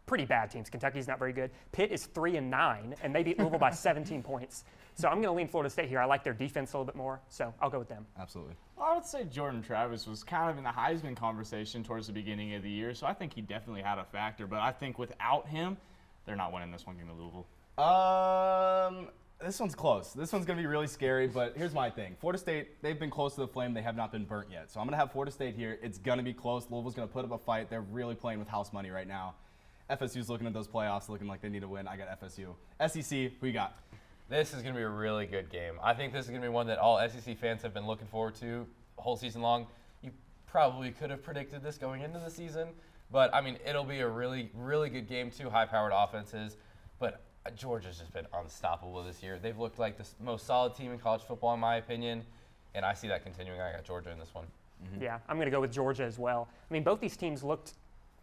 Speaker 3: pretty bad teams. Kentucky's not very good. Pitt is 3-9, and they beat Louisville by 17 points. So I'm going to lean Florida State here. I like their defense a little bit more, so I'll go with them.
Speaker 1: Absolutely.
Speaker 2: I would say Jordan Travis was kind of in the Heisman conversation towards the beginning of the year, so I think he definitely had a factor. But I think without him, they're not winning this one game to Louisville.
Speaker 1: This one's close. This one's going to be really scary, but here's my thing. Florida State, they've been close to the flame. They have not been burnt yet. So I'm going to have Florida State here. It's going to be close. Louisville's going to put up a fight. They're really playing with house money right now. FSU's looking at those playoffs, looking like they need to win. I got FSU. SEC, who you got?
Speaker 10: This is going to be a really good game. I think this is going to be one that all SEC fans have been looking forward to whole season long. You probably could have predicted this going into the season, but, I mean, it'll be a really, really good game, 2 high-powered offenses. But Georgia's just been unstoppable this year. They've looked like the most solid team in college football, in my opinion, and I see that continuing. I got Georgia in this one.
Speaker 3: Mm-hmm. Yeah, I'm going to go with Georgia as well. I mean, both these teams looked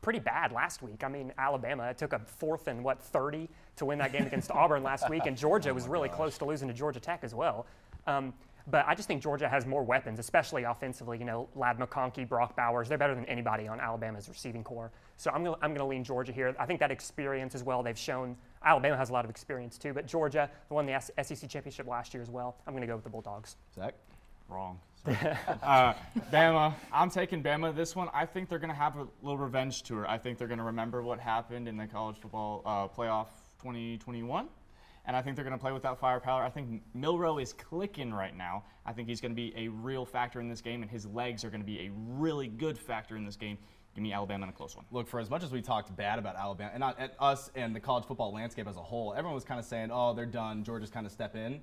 Speaker 3: pretty bad last week. I mean, Alabama, it took a 4th and 30 to win that game against Auburn last week, and Georgia was really close to losing to Georgia Tech as well. But I just think Georgia has more weapons, especially offensively. Lad McConkey, Brock Bowers, they're better than anybody on Alabama's receiving core. So I'm gonna lean Georgia here. I think that experience as well, they've shown, Alabama has a lot of experience too, but Georgia won the SEC championship last year as well. I'm gonna go with the Bulldogs.
Speaker 1: Zach?
Speaker 2: Wrong. Bama. I'm taking Bama this one. I think they're going to have a little revenge tour. I think they're going to remember what happened in the college football playoff 2021. And I think they're going to play with that firepower. I think Milroe is clicking right now. I think he's going to be a real factor in this game, and his legs are going to be a really good factor in this game. Give me Alabama in a close one.
Speaker 1: Look, for as much as we talked bad about Alabama, and not us and the college football landscape as a whole, everyone was kind of saying, oh, they're done. Georgia's kind of step in.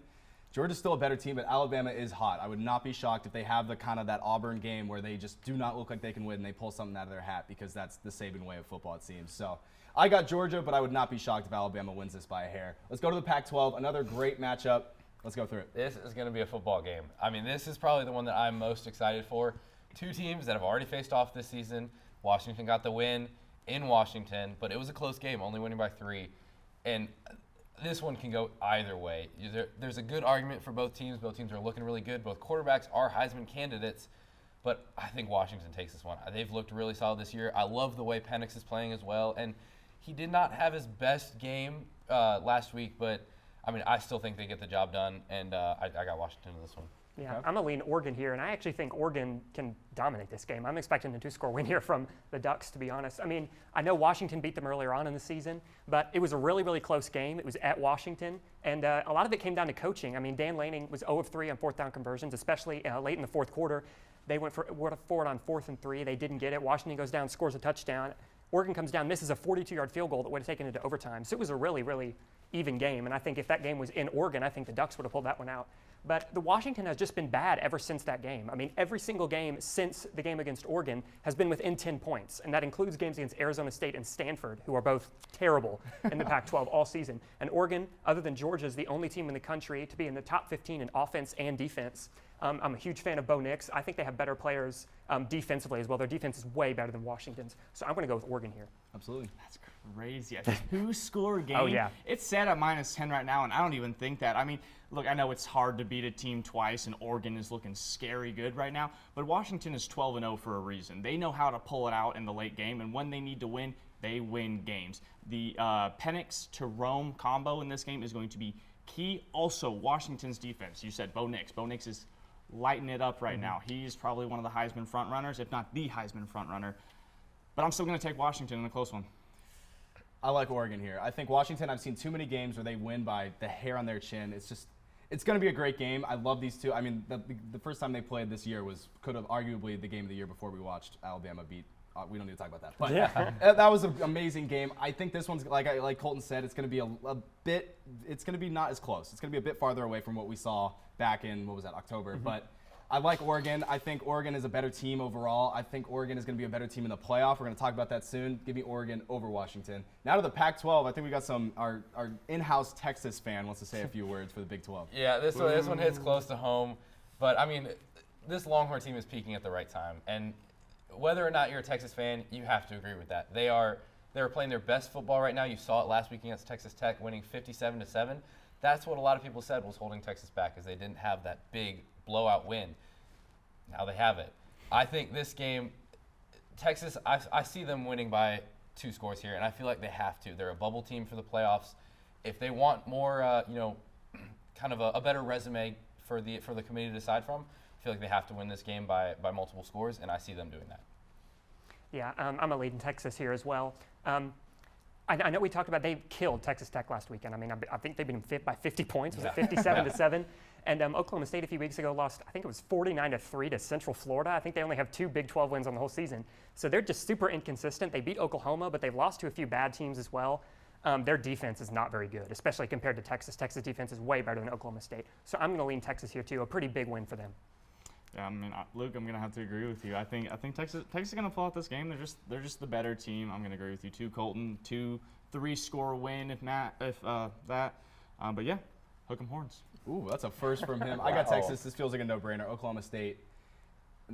Speaker 1: Georgia's still a better team, but Alabama is hot. I would not be shocked if they have the kind of that Auburn game where they just do not look like they can win and they pull something out of their hat, because that's the Saban way of football, it seems. So I got Georgia, but I would not be shocked if Alabama wins this by a hair. Let's go to the Pac-12, another great matchup. Let's go through it.
Speaker 10: This is going to be a football game. I mean, this is probably the one that I'm most excited for. 2 teams that have already faced off this season. Washington got the win in Washington, but it was a close game, only winning by 3. And this one can go either way. There's a good argument for both teams. Both teams are looking really good. Both quarterbacks are Heisman candidates, but I think Washington takes this one. They've looked really solid this year. I love the way Penix is playing as well, and he did not have his best game last week, but I mean, I still think they get the job done, and I got Washington in this one.
Speaker 3: Yeah, I'm going to lean Oregon here, and I actually think Oregon can dominate this game. I'm expecting a 2-score win here from the Ducks, to be honest. I mean, I know Washington beat them earlier on in the season, but it was a really, really close game. It was at Washington, and a lot of it came down to coaching. I mean, Dan Lanning was 0 of 3 on 4th down conversions, especially late in the 4th quarter. They went for it on 4th and 3. They didn't get it. Washington goes down, scores a touchdown. Oregon comes down, misses a 42-yard field goal that would have taken it to overtime. So it was a really, really even game, and I think if that game was in Oregon, I think the Ducks would have pulled that one out. But the Washington has just been bad ever since that game. I mean, every single game since the game against Oregon has been within 10 points, and that includes games against Arizona State and Stanford, who are both terrible in the Pac-12 all season. And Oregon, other than Georgia, is the only team in the country to be in the top 15 in offense and defense. I'm a huge fan of Bo Nix. I think they have better players defensively as well. Their defense is way better than Washington's. So I'm going to go with Oregon here.
Speaker 1: Absolutely.
Speaker 2: That's crazy. A 2-score game.
Speaker 3: Oh, yeah.
Speaker 2: It's set at -10 right now, and I don't even think that. I mean, look, I know it's hard to beat a team twice, and Oregon is looking scary good right now, but Washington is 12-0 for a reason. They know how to pull it out in the late game, and when they need to win, they win games. The Penix to Rome combo in this game is going to be key. Also, Washington's defense. You said Bo Nix. Bo Nix is lighting it up right now. He's probably one of the Heisman front runners, if not the Heisman front runner. But I'm still going to take Washington in a close one.
Speaker 1: I like Oregon here. I think Washington, I've seen too many games where they win by the hair on their chin. It's going to be a great game. I love these two. I mean, the first time they played this year could have arguably the game of the year before we watched Alabama beat. We don't need to talk about that. But that was an amazing game. I think this one's, like Colton said, it's going to be it's going to be not as close. It's going to be a bit farther away from what we saw back in, October. But I like Oregon. I think Oregon is a better team overall. I think Oregon is going to be a better team in the playoff. We're going to talk about that soon. Give me Oregon over Washington. Now to the Pac-12. I think we got our in-house Texas fan wants to say a few words for the Big 12.
Speaker 10: Yeah, this one hits close to home. But, I mean, this Longhorn team is peaking at the right time. And whether or not you're a Texas fan, you have to agree with that. They're playing their best football right now. You saw it last week against Texas Tech, winning 57-7. That's what a lot of people said was holding Texas back, is they didn't have that big blowout win. Now they have it. I think this game, Texas, I see them winning by 2 scores here, and I feel like they have to. They're a bubble team for the playoffs. If they want more, kind of a better resume for the committee to decide from, I feel like they have to win this game by multiple scores, and I see them doing that.
Speaker 3: Yeah, I'm a lead in Texas here as well. I know we talked about they killed Texas Tech last weekend. I mean, I think they've been fit by 50 points. Was it 57-7? And Oklahoma State a few weeks ago lost, I think it was 49-3 to Central Florida. I think they only have 2 Big 12 wins on the whole season. So they're just super inconsistent. They beat Oklahoma, but they've lost to a few bad teams as well. Their defense is not very good, especially compared to Texas. Texas defense is way better than Oklahoma State. So I'm going to lean Texas here too. A pretty big win for them.
Speaker 2: Yeah, I mean, Luke, I'm gonna have to agree with you. I think Texas is gonna pull out this game. They're just the better team. I'm gonna agree with you too, Colton. 2-3-score win if that. But yeah, hook 'em horns.
Speaker 1: Ooh, that's a first from him. I got Texas. This feels like a no-brainer. Oklahoma State.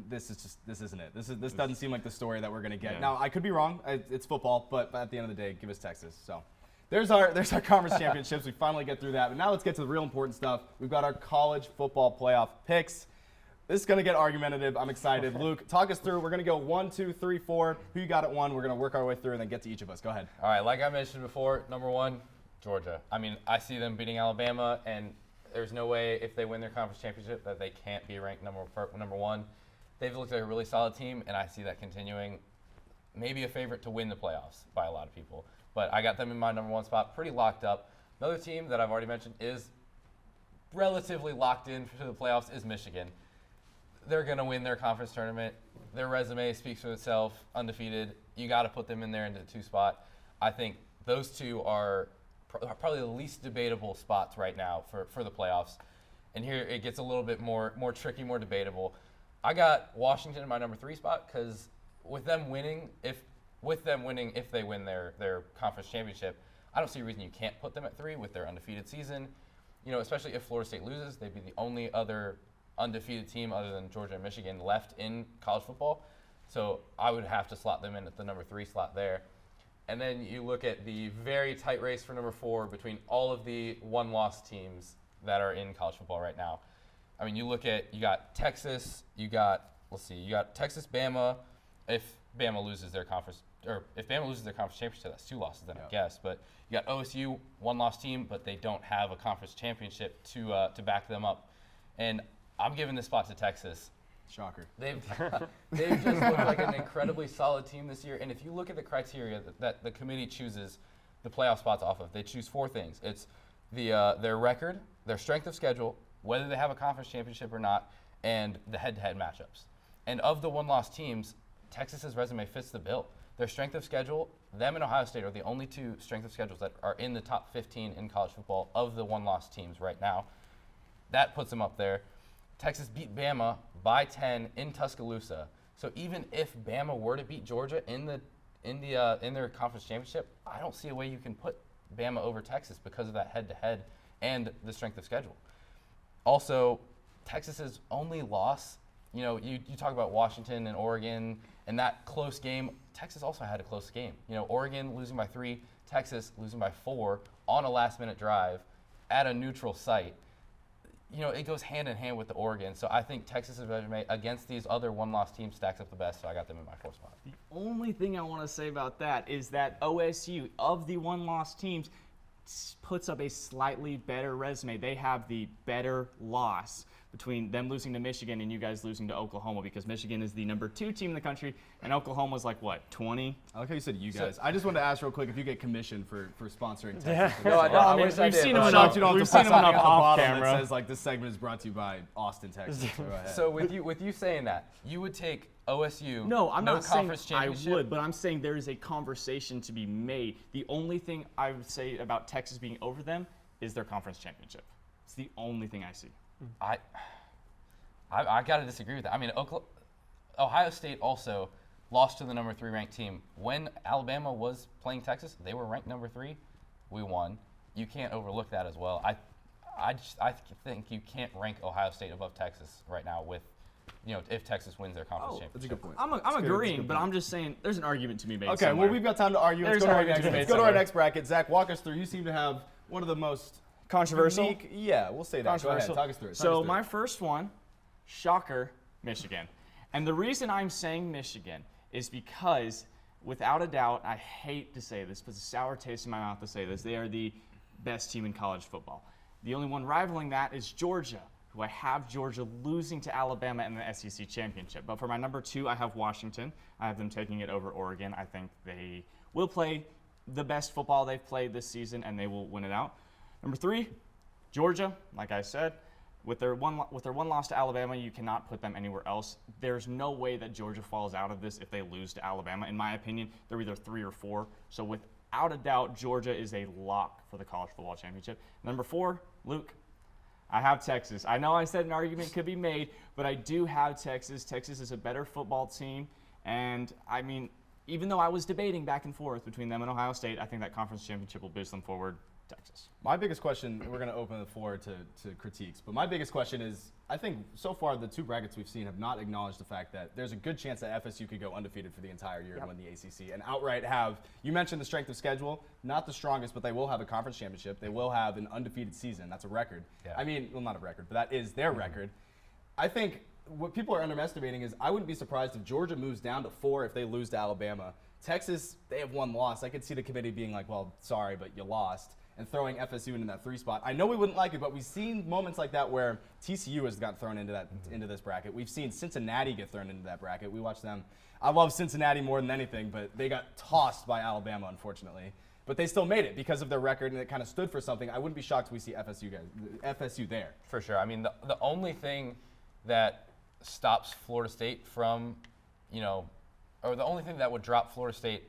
Speaker 1: This isn't it. This doesn't seem like the story that we're gonna get.
Speaker 2: Yeah.
Speaker 1: Now I could be wrong. It's football, but at the end of the day, give us Texas. So. There's our conference championships. We finally get through that. But now let's get to the real important stuff. We've got our college football playoff picks. This is going to get argumentative. I'm excited. Luke, talk us through. We're going to go 1, 2, 3, 4. Who you got at 1? We're going to work our way through and then get to each of us. Go ahead.
Speaker 10: All right, like I mentioned before, number 1, Georgia. I mean, I see them beating Alabama, and there's no way if they win their conference championship that they can't be ranked number 1. They've looked like a really solid team, and I see that continuing. Maybe a favorite to win the playoffs by a lot of people. But I got them in my number 1 spot, pretty locked up. Another team that I've already mentioned is relatively locked in to the playoffs is Michigan. They're going to win their conference tournament. Their resume speaks for itself, undefeated. You got to put them in there into the 2 spot. I think those two are probably the least debatable spots right now for the playoffs. And here it gets a little bit more tricky, more debatable. I got Washington in my number 3 spot because with them winning, if they win their conference championship, I don't see a reason you can't put them at 3 with their undefeated season. Especially if Florida State loses, they'd be the only other undefeated team other than Georgia and Michigan left in college football. So I would have to slot them in at the number 3 slot there. And then you look at the very tight race for number 4 between all of the 1-loss teams that are in college football right now. I mean, you got Texas, you got Texas, Bama. If Bama loses their conference championship, that's 2 losses then, I guess. But you got OSU, 1-loss team, but they don't have a conference championship to back them up. And I'm giving this spot to Texas.
Speaker 1: Shocker.
Speaker 10: They've just looked like an incredibly solid team this year. And if you look at the criteria that the committee chooses the playoff spots off of, they choose 4 things. It's their record, their strength of schedule, whether they have a conference championship or not, and the head-to-head matchups. And of the 1-loss teams, Texas's resume fits the bill. Their strength of schedule, them and Ohio State are the only 2 strength of schedules that are in the top 15 in college football of the 1-loss teams right now. That puts them up there. Texas beat Bama by 10 in Tuscaloosa. So even if Bama were to beat Georgia in their conference championship, I don't see a way you can put Bama over Texas because of that head-to-head and the strength of schedule. Also, Texas's only loss, you talk about Washington and Oregon and that close game. Texas also had a close game. Oregon losing by 3, Texas losing by 4 on a last-minute drive at a neutral site. It goes hand in hand with the Oregon. So I think Texas's resume against these other one-loss teams stacks up the best, so I got them in my 4th spot.
Speaker 2: The only thing I want to say about that is that OSU, of the one-loss teams, puts up a slightly better resume. They have the better loss between them losing to Michigan and you guys losing to Oklahoma, because Michigan is the number 2 team in the country and Oklahoma's like, what, 20?
Speaker 1: I like how you said you guys. I just wanted to ask real quick if you get commissioned for sponsoring Texas.
Speaker 3: Yeah.
Speaker 4: No, I wish I
Speaker 2: we've
Speaker 4: did.
Speaker 2: seen
Speaker 4: but-
Speaker 2: him
Speaker 1: Shocked you don't have
Speaker 2: We've
Speaker 1: to put
Speaker 2: seen him
Speaker 1: something
Speaker 2: enough
Speaker 1: at the
Speaker 2: off
Speaker 1: bottom
Speaker 2: camera.
Speaker 1: that says like this segment is brought to you by Austin, Texas. So go ahead.
Speaker 10: So with you saying that, you would take OSU.
Speaker 2: No, I'm not saying
Speaker 10: conference
Speaker 2: I
Speaker 10: championship.
Speaker 2: would, but I'm saying there is a conversation to be made. The only thing I would say about Texas being over them is their conference championship. It's the only thing I see.
Speaker 10: I got to disagree with that. I mean, Ohio State also lost to the number 3 ranked team. When Alabama was playing Texas, they were ranked number 3. We won. You can't overlook that as well. I think you can't rank Ohio State above Texas right now with, if Texas wins their conference championship.
Speaker 1: That's a good point.
Speaker 2: I'm agreeing, but I'm just saying there's an argument to be made.
Speaker 1: Okay,
Speaker 2: somewhere.
Speaker 1: well, we've got time to argue. Let's
Speaker 2: There's
Speaker 1: go to
Speaker 2: an
Speaker 1: our
Speaker 2: argument
Speaker 1: next.
Speaker 2: to be
Speaker 1: Let's
Speaker 2: made
Speaker 1: go to our
Speaker 2: somewhere.
Speaker 1: next bracket. Zach, walk us through. You seem to have one of the most
Speaker 2: Controversial?
Speaker 1: unique- Yeah, we'll say that. Go ahead.
Speaker 2: Controversial.
Speaker 1: Talk us through it.
Speaker 2: So my first one, shocker, Michigan. And the reason I'm saying Michigan is because, without a doubt, I hate to say this, but it's a sour taste in my mouth to say this, they are the best team in college football. The only one rivaling that is Georgia, who I have Georgia losing to Alabama in the SEC championship. But for my number 2, I have Washington. I have them taking it over Oregon. I think they will play the best football they've played this season, and they will win it out. Number 3, Georgia, like I said, with their one loss to Alabama, you cannot put them anywhere else. There's no way that Georgia falls out of this if they lose to Alabama. In my opinion, they're either 3 or 4. So without a doubt, Georgia is a lock for the college football championship. Number 4, Luke, I have Texas. I know I said an argument could be made, but I do have Texas. Texas is a better football team. And, I mean, even though I was debating back and forth between them and Ohio State, I think that conference championship will boost them forward. Texas.
Speaker 1: My biggest question, we're going to open the floor to critiques, but my biggest question is, I think so far the 2 brackets we've seen have not acknowledged the fact that there's a good chance that FSU could go undefeated for the entire year and win the ACC and outright have, you mentioned the strength of schedule, not the strongest, but they will have a conference championship. They will have an undefeated season. That's a record.
Speaker 10: Yeah.
Speaker 1: I mean, well, not a record, but that is their record. I think what people are underestimating is I wouldn't be surprised if Georgia moves down to 4 if they lose to Alabama. Texas, they have 1 loss. I could see the committee being like, well, sorry, but you lost, and throwing FSU into that 3 spot. I know we wouldn't like it, but we've seen moments like that where TCU has gotten thrown into this bracket. We've seen Cincinnati get thrown into that bracket. We watched them. I love Cincinnati more than anything, but they got tossed by Alabama, unfortunately. But they still made it because of their record, and it kind of stood for something. I wouldn't be shocked if we see FSU there.
Speaker 10: For sure. I mean, the only thing that stops Florida State from, or the only thing that would drop Florida State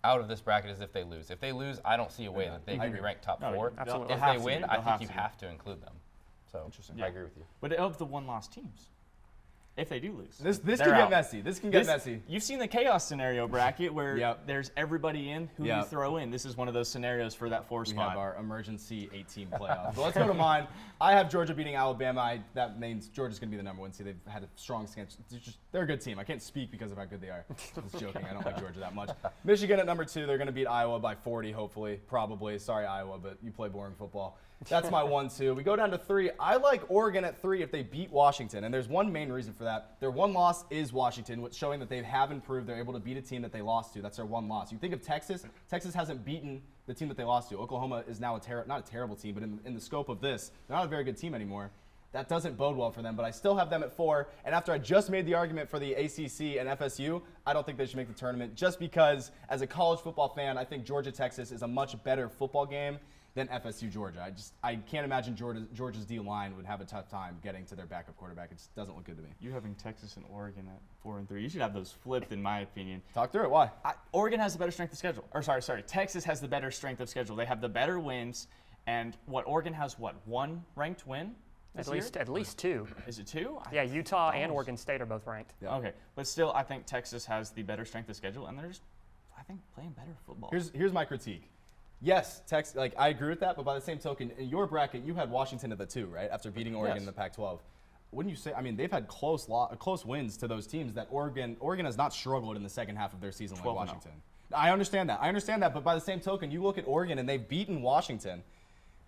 Speaker 10: out of this bracket is if they lose. If they lose, I don't see a way that they can be ranked top 4.
Speaker 3: absolutely.
Speaker 10: If
Speaker 2: They'll
Speaker 10: they
Speaker 2: have to
Speaker 10: win,
Speaker 2: be.
Speaker 10: I
Speaker 2: They'll
Speaker 10: think you
Speaker 2: have to be.
Speaker 10: have to include them. So I agree with you.
Speaker 2: But of the 1-loss teams, if they do lose,
Speaker 1: This
Speaker 2: they're
Speaker 1: can get
Speaker 2: out.
Speaker 1: messy. This can get messy.
Speaker 2: You've seen the chaos scenario bracket where
Speaker 1: Yep.
Speaker 2: there's everybody in who you
Speaker 1: Yep.
Speaker 2: throw in. This is one of those scenarios for that 4
Speaker 1: We
Speaker 2: spot.
Speaker 1: have our emergency 8-team playoff. But let's go to mine. I have Georgia beating Alabama. That means Georgia's going to be the number 1 seed. They've had a strong stance. They're a good team. I can't speak because of how good they are. I was joking. I don't like Georgia that much. Michigan at number 2. They're going to beat Iowa by 40, hopefully. Probably. Sorry, Iowa, but you play boring football. That's my 1-2. We go down to 3. I like Oregon at 3 if they beat Washington. And there's one main reason for that. Their 1 loss is Washington, showing that they have improved. They're able to beat a team that they lost to. That's their 1 loss. You think of Texas. Texas hasn't beaten the team that they lost to. Oklahoma is now not a terrible team, but in the scope of this, they're not a very good team anymore. That doesn't bode well for them, but I still have them at 4. And after I just made the argument for the ACC and FSU, I don't think they should make the tournament just because, as a college football fan, I think Georgia-Texas is a much better football game than FSU-Georgia. I can't imagine Georgia's D-line would have a tough time getting to their backup quarterback. It just doesn't look good to me.
Speaker 2: You having Texas and Oregon at 4 and 3. You should have those flipped, in my opinion.
Speaker 1: Talk through it. Why?
Speaker 2: Oregon has the better strength of schedule. Or sorry. Texas has the better strength of schedule. They have the better wins. And Oregon has 1 ranked win?
Speaker 3: At least 2.
Speaker 2: Is it 2?
Speaker 3: Yeah, Utah and Oregon State are both ranked.
Speaker 1: Yeah.
Speaker 2: Okay, but still, I think Texas has the better strength of schedule, and they're just, I think, playing better football.
Speaker 1: Here's my critique. Yes, I agree with that, but by the same token, in your bracket, you had Washington at the 2, right? After beating Oregon in the Pac-12. wouldn't you say? I mean, they've had close wins to those teams that Oregon has not struggled in the second half of their season like Washington. I understand that. But by the same token, you look at Oregon and they've beaten Washington.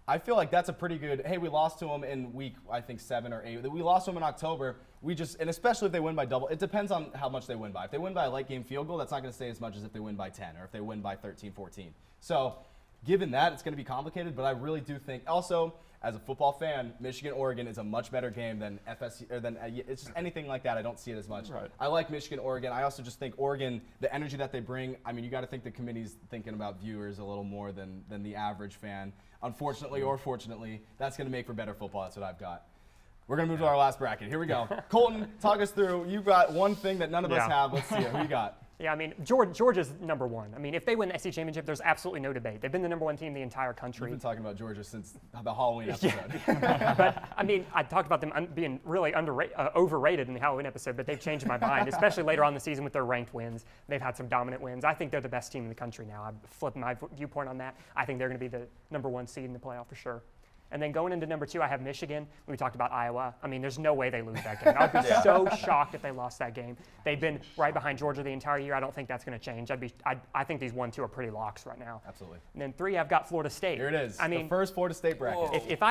Speaker 1: I feel like that's a pretty good, hey, we lost to them in week, I think, 7 or 8. We lost to them in October. And especially if they win by double, it depends on how much they win by. If they win by a late game field goal, that's not going to say as much as if they win by 10 or if they win by 13, 14. So given that, it's going to be complicated, but I really do think also, as a football fan, Michigan-Oregon is a much better game than FSU, or than it's just anything like that. I don't see it as much.
Speaker 2: Right.
Speaker 1: I like Michigan-Oregon. I also just think Oregon, the energy that they bring, I mean, you got to think the committee's thinking about viewers a little more than the average fan. Unfortunately or fortunately, that's going to make for better football. That's what I've got. We're going to move to our last bracket. Here we go. Colton, talk us through. You've got one thing that none of us have. Let's see it. Who you got?
Speaker 3: Yeah, I mean, Georgia's number one. I mean, if they win the SEC championship, there's absolutely no debate. They've been the number one team in the entire country.
Speaker 1: We've been talking about Georgia since the Halloween episode.
Speaker 3: But, I mean, I talked about them being really overrated in the Halloween episode, but they've changed my mind, especially later on in the season with their ranked wins. They've had some dominant wins. I think they're the best team in the country now. I've flipped my viewpoint on that. I think they're going to be the number one seed in the playoff for sure. And then going into number 2, I have Michigan. We talked about Iowa. I mean, there's no way they lose that game. I'd be so shocked if they lost that game. They've been right behind Georgia the entire year. I don't think that's going to change. I think these 1-2 are pretty locks right now.
Speaker 1: Absolutely.
Speaker 3: And then 3, I've got Florida State.
Speaker 1: Here it is.
Speaker 3: I mean,
Speaker 1: the first Florida State bracket.
Speaker 3: If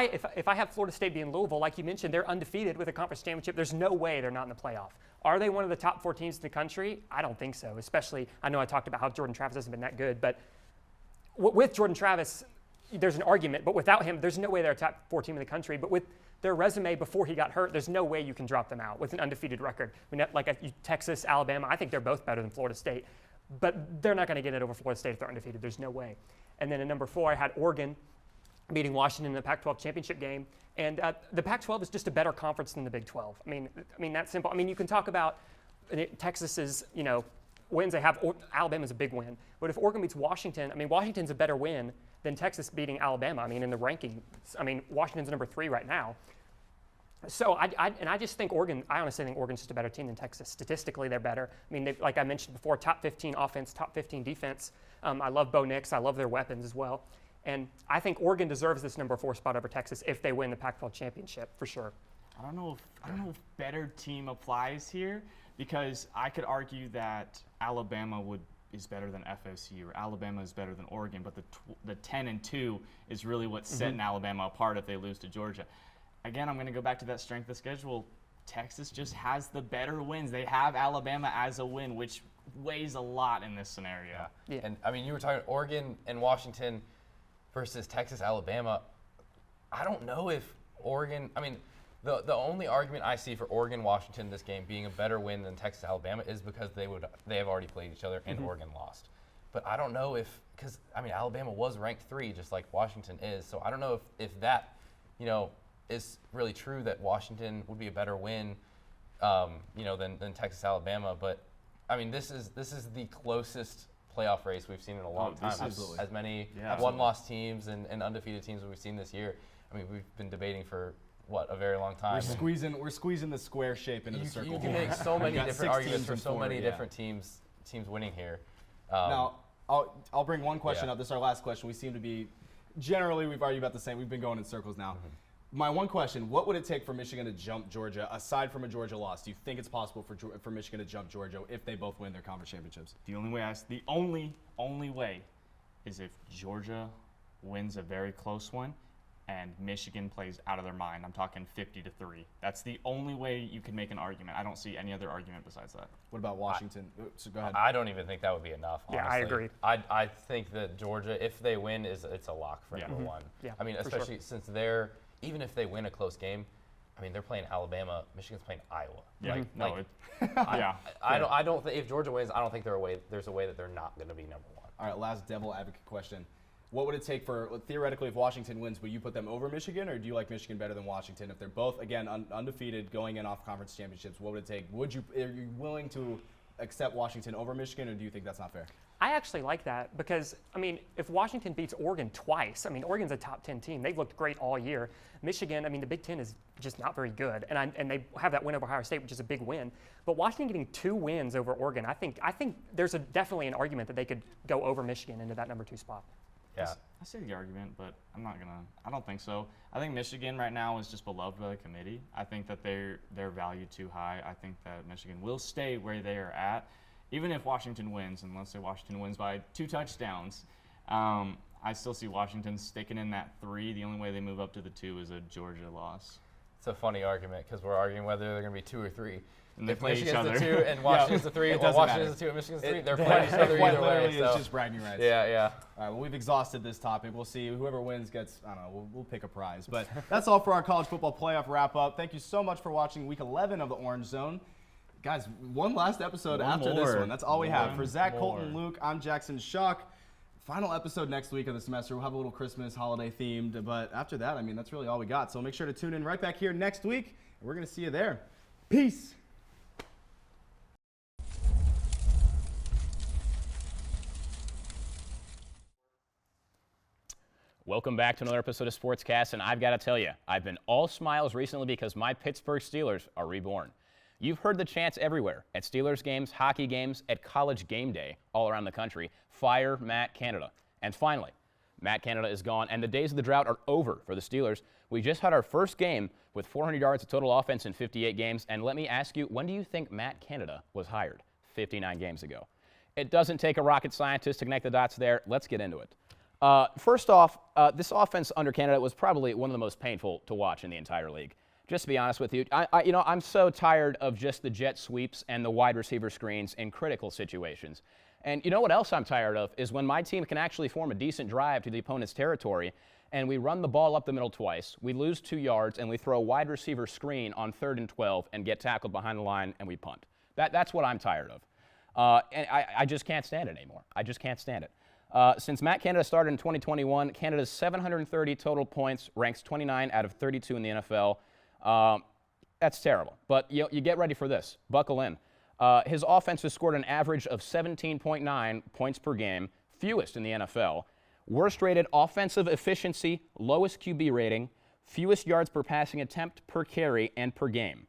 Speaker 3: I have Florida State being Louisville, like you mentioned, they're undefeated with a conference championship. There's no way they're not in the playoff. Are they one of the top 4 teams in the country? I don't think so. Especially, I know I talked about how Jordan Travis hasn't been that good, but with Jordan Travis, there's an argument, but without him, there's no way they're a top 4 team in the country. But with their resume before he got hurt, there's no way you can drop them out with an undefeated record. I mean, like Texas, Alabama, I think they're both better than Florida State. But they're not going to get it over Florida State if they're undefeated. There's no way. And then in number 4, I had Oregon beating Washington in the Pac-12 championship game. And the Pac-12 is just a better conference than the Big 12. I mean, that's simple. I mean, you can talk about Texas's, wins they have. Alabama's a big win. But if Oregon beats Washington, I mean, Washington's a better win than Texas beating Alabama. I mean, in the ranking, I mean, Washington's number 3 right now. So I just think I honestly think Oregon's just a better team than Texas. Statistically, they're better. I mean, like I mentioned before, top 15 offense, top 15 defense. I love Bo Nix. I love their weapons as well. And I think Oregon deserves this number 4 spot over Texas if they win the Pac-12 championship, for sure.
Speaker 2: I don't know if better team applies here, because I could argue that Alabama is better than FSU, or Alabama is better than Oregon, but the 10-2 is really what's setting Alabama apart if they lose to Georgia. Again, I'm going to go back to that strength of schedule. Texas just has the better wins. They have Alabama as a win, which weighs a lot in this scenario.
Speaker 3: Yeah.
Speaker 10: And I mean, you were talking Oregon and Washington versus Texas, Alabama. I don't know if Oregon, I mean, the only argument I see for Oregon, Washington this game being a better win than Texas, Alabama is because they have already played each other and Oregon lost. But I don't know because I mean, Alabama was ranked 3 just like Washington is. So I don't know if that, is really true that Washington would be a better win, than Texas, Alabama. But I mean, this is the closest playoff race we've seen in a long time. As many one-loss teams and undefeated teams that we've seen this year. I mean, we've been debating for a very long time.
Speaker 1: We're squeezing the square shape into the circle.
Speaker 10: You can make so many different arguments for so many different teams winning here.
Speaker 1: Now, I'll bring one question up. This is our last question. We seem to be, generally, we've argued about the same. We've been going in circles now. My one question, what would it take for Michigan to jump Georgia, aside from a Georgia loss? Do you think it's possible for Michigan to jump Georgia if they both win their conference championships?
Speaker 2: The only way is if Georgia wins a very close one and Michigan plays out of their mind. I'm talking 50-3. That's the only way you can make an argument. I don't see any other argument besides that.
Speaker 1: What about Washington? So go ahead.
Speaker 10: I don't even think that would be enough, honestly.
Speaker 3: Yeah, I agree.
Speaker 10: I think that Georgia, if they win, it's a lock for number 1.
Speaker 3: Yeah,
Speaker 10: I mean, especially since even if they win a close game, I mean, they're playing Alabama. Michigan's playing Iowa.
Speaker 2: Yeah.
Speaker 10: I don't think if Georgia wins, I don't think there's a way that they're not going to be number 1.
Speaker 1: All right, last devil advocate question. What would it take for, theoretically, if Washington wins, would you put them over Michigan, or do you like Michigan better than Washington? If they're both, again, undefeated, going in off conference championships, what would it take? Are you willing to accept Washington over Michigan, or do you think that's not fair?
Speaker 3: I actually like that because, I mean, if Washington beats Oregon twice, I mean, Oregon's a top 10 team. They've looked great all year. Michigan, I mean, the Big Ten is just not very good, and they have that win over Ohio State, which is a big win. But Washington getting 2 wins over Oregon, I think there's definitely an argument that they could go over Michigan into that number 2 spot.
Speaker 10: Yeah.
Speaker 2: I see the argument, but I don't think so. I think Michigan right now is just beloved by the committee. I think that they're valued too high. I think that Michigan will stay where they are at, even if Washington wins, and let's say Washington wins by 2 touchdowns. I still see Washington sticking in that 3. The only way they move up to the 2 is a Georgia loss.
Speaker 10: It's a funny argument because we're arguing whether they're going to be 2 or 3.
Speaker 2: And they
Speaker 10: if
Speaker 2: play each
Speaker 10: Michigan's
Speaker 2: other.
Speaker 10: the 2 and Washington's the 3,
Speaker 1: it
Speaker 10: or
Speaker 1: doesn't
Speaker 10: Washington's
Speaker 1: matter.
Speaker 10: the 2 and Michigan's the 3, they're playing each other either way.
Speaker 1: Literally,
Speaker 10: So.
Speaker 1: it's just bragging rights.
Speaker 10: Yeah.
Speaker 1: All right, well, we've exhausted this topic. We'll see. Whoever wins gets, I don't know, we'll pick a prize. But that's all for our college football playoff wrap-up. Thank you so much for watching Week 11 of the Orange Zone. Guys, one last episode after this one. That's all we have. For Zach, Colton, Luke, I'm Jackson Shock. Final episode next week of the semester. We'll have a little Christmas holiday themed. But after that, I mean, that's really all we got. So make sure to tune in right back here next week. And we're going to see you there. Peace.
Speaker 11: Welcome back to another episode of Sportscast, and I've got to tell you, I've been all smiles recently because my Pittsburgh Steelers are reborn. You've heard the chants everywhere, at Steelers games, hockey games, at college game day, all around the country, fire Matt Canada. And finally, Matt Canada is gone, and the days of the drought are over for the Steelers. We just had our first game with 400 yards of total offense in 58 games, and let me ask you, when do you think Matt Canada was hired? 59 games ago. It doesn't take a rocket scientist to connect the dots there. Let's get into it. First off, this offense under Canada was probably one of the most painful to watch in the entire league. Just to be honest with you, I'm so tired of just the jet sweeps and the wide receiver screens in critical situations. And you know what else I'm tired of is when my team can actually form a decent drive to the opponent's territory and we run the ball up the middle twice, we lose 2 yards, and we throw a wide receiver screen on 3rd and 12 and get tackled behind the line and we punt. That's what I'm tired of. And I just can't stand it anymore. I just can't stand it. Since Matt Canada started in 2021, Canada's 730 total points ranks 29 out of 32 in the NFL. That's terrible. But you get ready for this. Buckle in. His offense has scored an average of 17.9 points per game, fewest in the NFL. Worst rated offensive efficiency, lowest QB rating, fewest yards per passing attempt per carry and per game.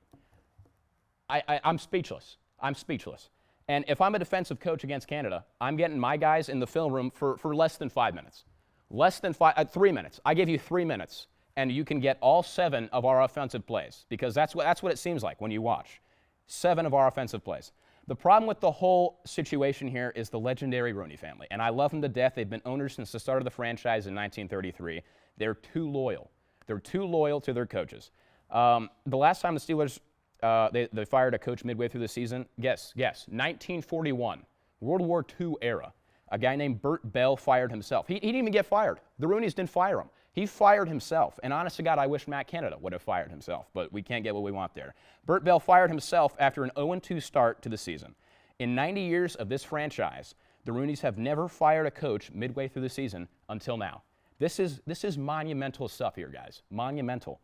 Speaker 11: I'm speechless. I'm speechless. And if I'm a defensive coach against Canada, I'm getting my guys in the film room for less than 5 minutes. Less than 3 minutes. I give you 3 minutes, and you can get all 7 of our offensive plays, because that's what it seems like when you watch. 7 of our offensive plays. The problem with the whole situation here is the legendary Rooney family, and I love them to death. They've been owners since the start of the franchise in 1933. They're too loyal. They're too loyal to their coaches. The last time the Steelers they fired a coach midway through the season. Guess, 1941, World War II era. A guy named Bert Bell fired himself. He didn't even get fired. The Rooneys didn't fire him. He fired himself. And honest to God, I wish Matt Canada would have fired himself, but we can't get what we want there. Bert Bell fired himself after an 0-2 start to the season. In 90 years of this franchise, the Rooneys have never fired a coach midway through the season until now. This is monumental stuff here, guys. Monumental.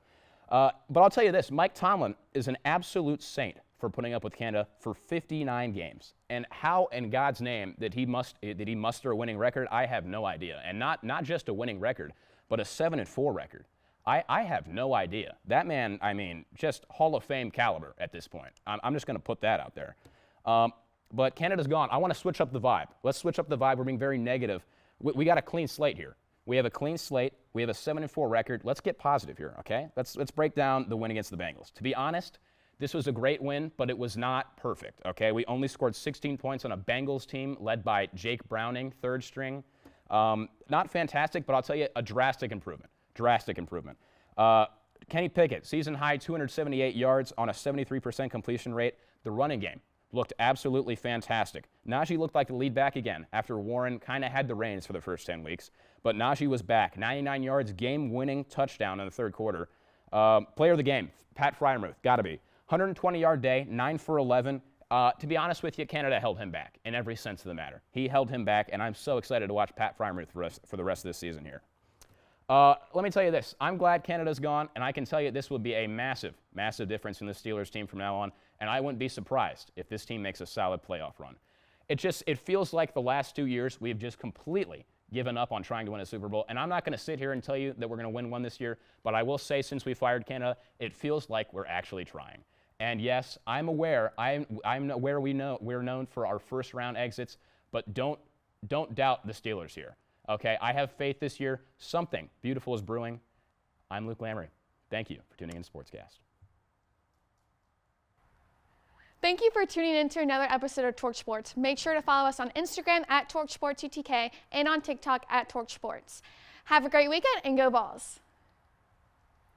Speaker 11: But I'll tell you this, Mike Tomlin is an absolute saint for putting up with Canada for 59 games. And how in God's name did he muster a winning record? I have no idea. And not just a winning record, but a 7-4 record. I have no idea. That man, I mean, just Hall of Fame caliber at this point. I'm just going to put that out there. But Canada's gone. I want to switch up the vibe. Let's switch up the vibe. We're being very negative. We got a clean slate here. We have a clean slate. We have a 7-4 record. Let's get positive here, okay? Let's break down the win against the Bengals. To be honest, this was a great win, but it was not perfect, okay? We only scored 16 points on a Bengals team led by Jake Browning, 3rd string. Not fantastic, but I'll tell you, a drastic improvement. Drastic improvement. Kenny Pickett, season high 278 yards on a 73% completion rate. The running game looked absolutely fantastic. Najee looked like the lead back again after Warren kind of had the reins for the first 10 weeks. But Najee was back. 99 yards, game-winning touchdown in the 3rd quarter. Player of the game, Pat Freiermuth, got to be. 120-yard day, 9 for 11. To be honest with you, Canada held him back in every sense of the matter. He held him back, and I'm so excited to watch Pat Freiermuth for the rest of this season here. Let me tell you this. I'm glad Canada's gone, and I can tell you this will be a massive, massive difference in the Steelers team from now on, and I wouldn't be surprised if this team makes a solid playoff run. It feels like the last 2 years we've just completely given up on trying to win a Super Bowl, and I'm not going to sit here and tell you that we're going to win one this year, but I will say since we fired Canada, it feels like we're actually trying. And yes, I'm aware we're known for our first-round exits, but don't doubt the Steelers here. Okay, I have faith this year. Something beautiful is brewing. I'm Luke Lamery. Thank you for tuning in to Sportscast.
Speaker 12: Thank you for tuning in to another episode of Torch Sports. Make sure to follow us on Instagram at TorchSportsUTK and on TikTok at Torch Sports. Have a great weekend and go Vols!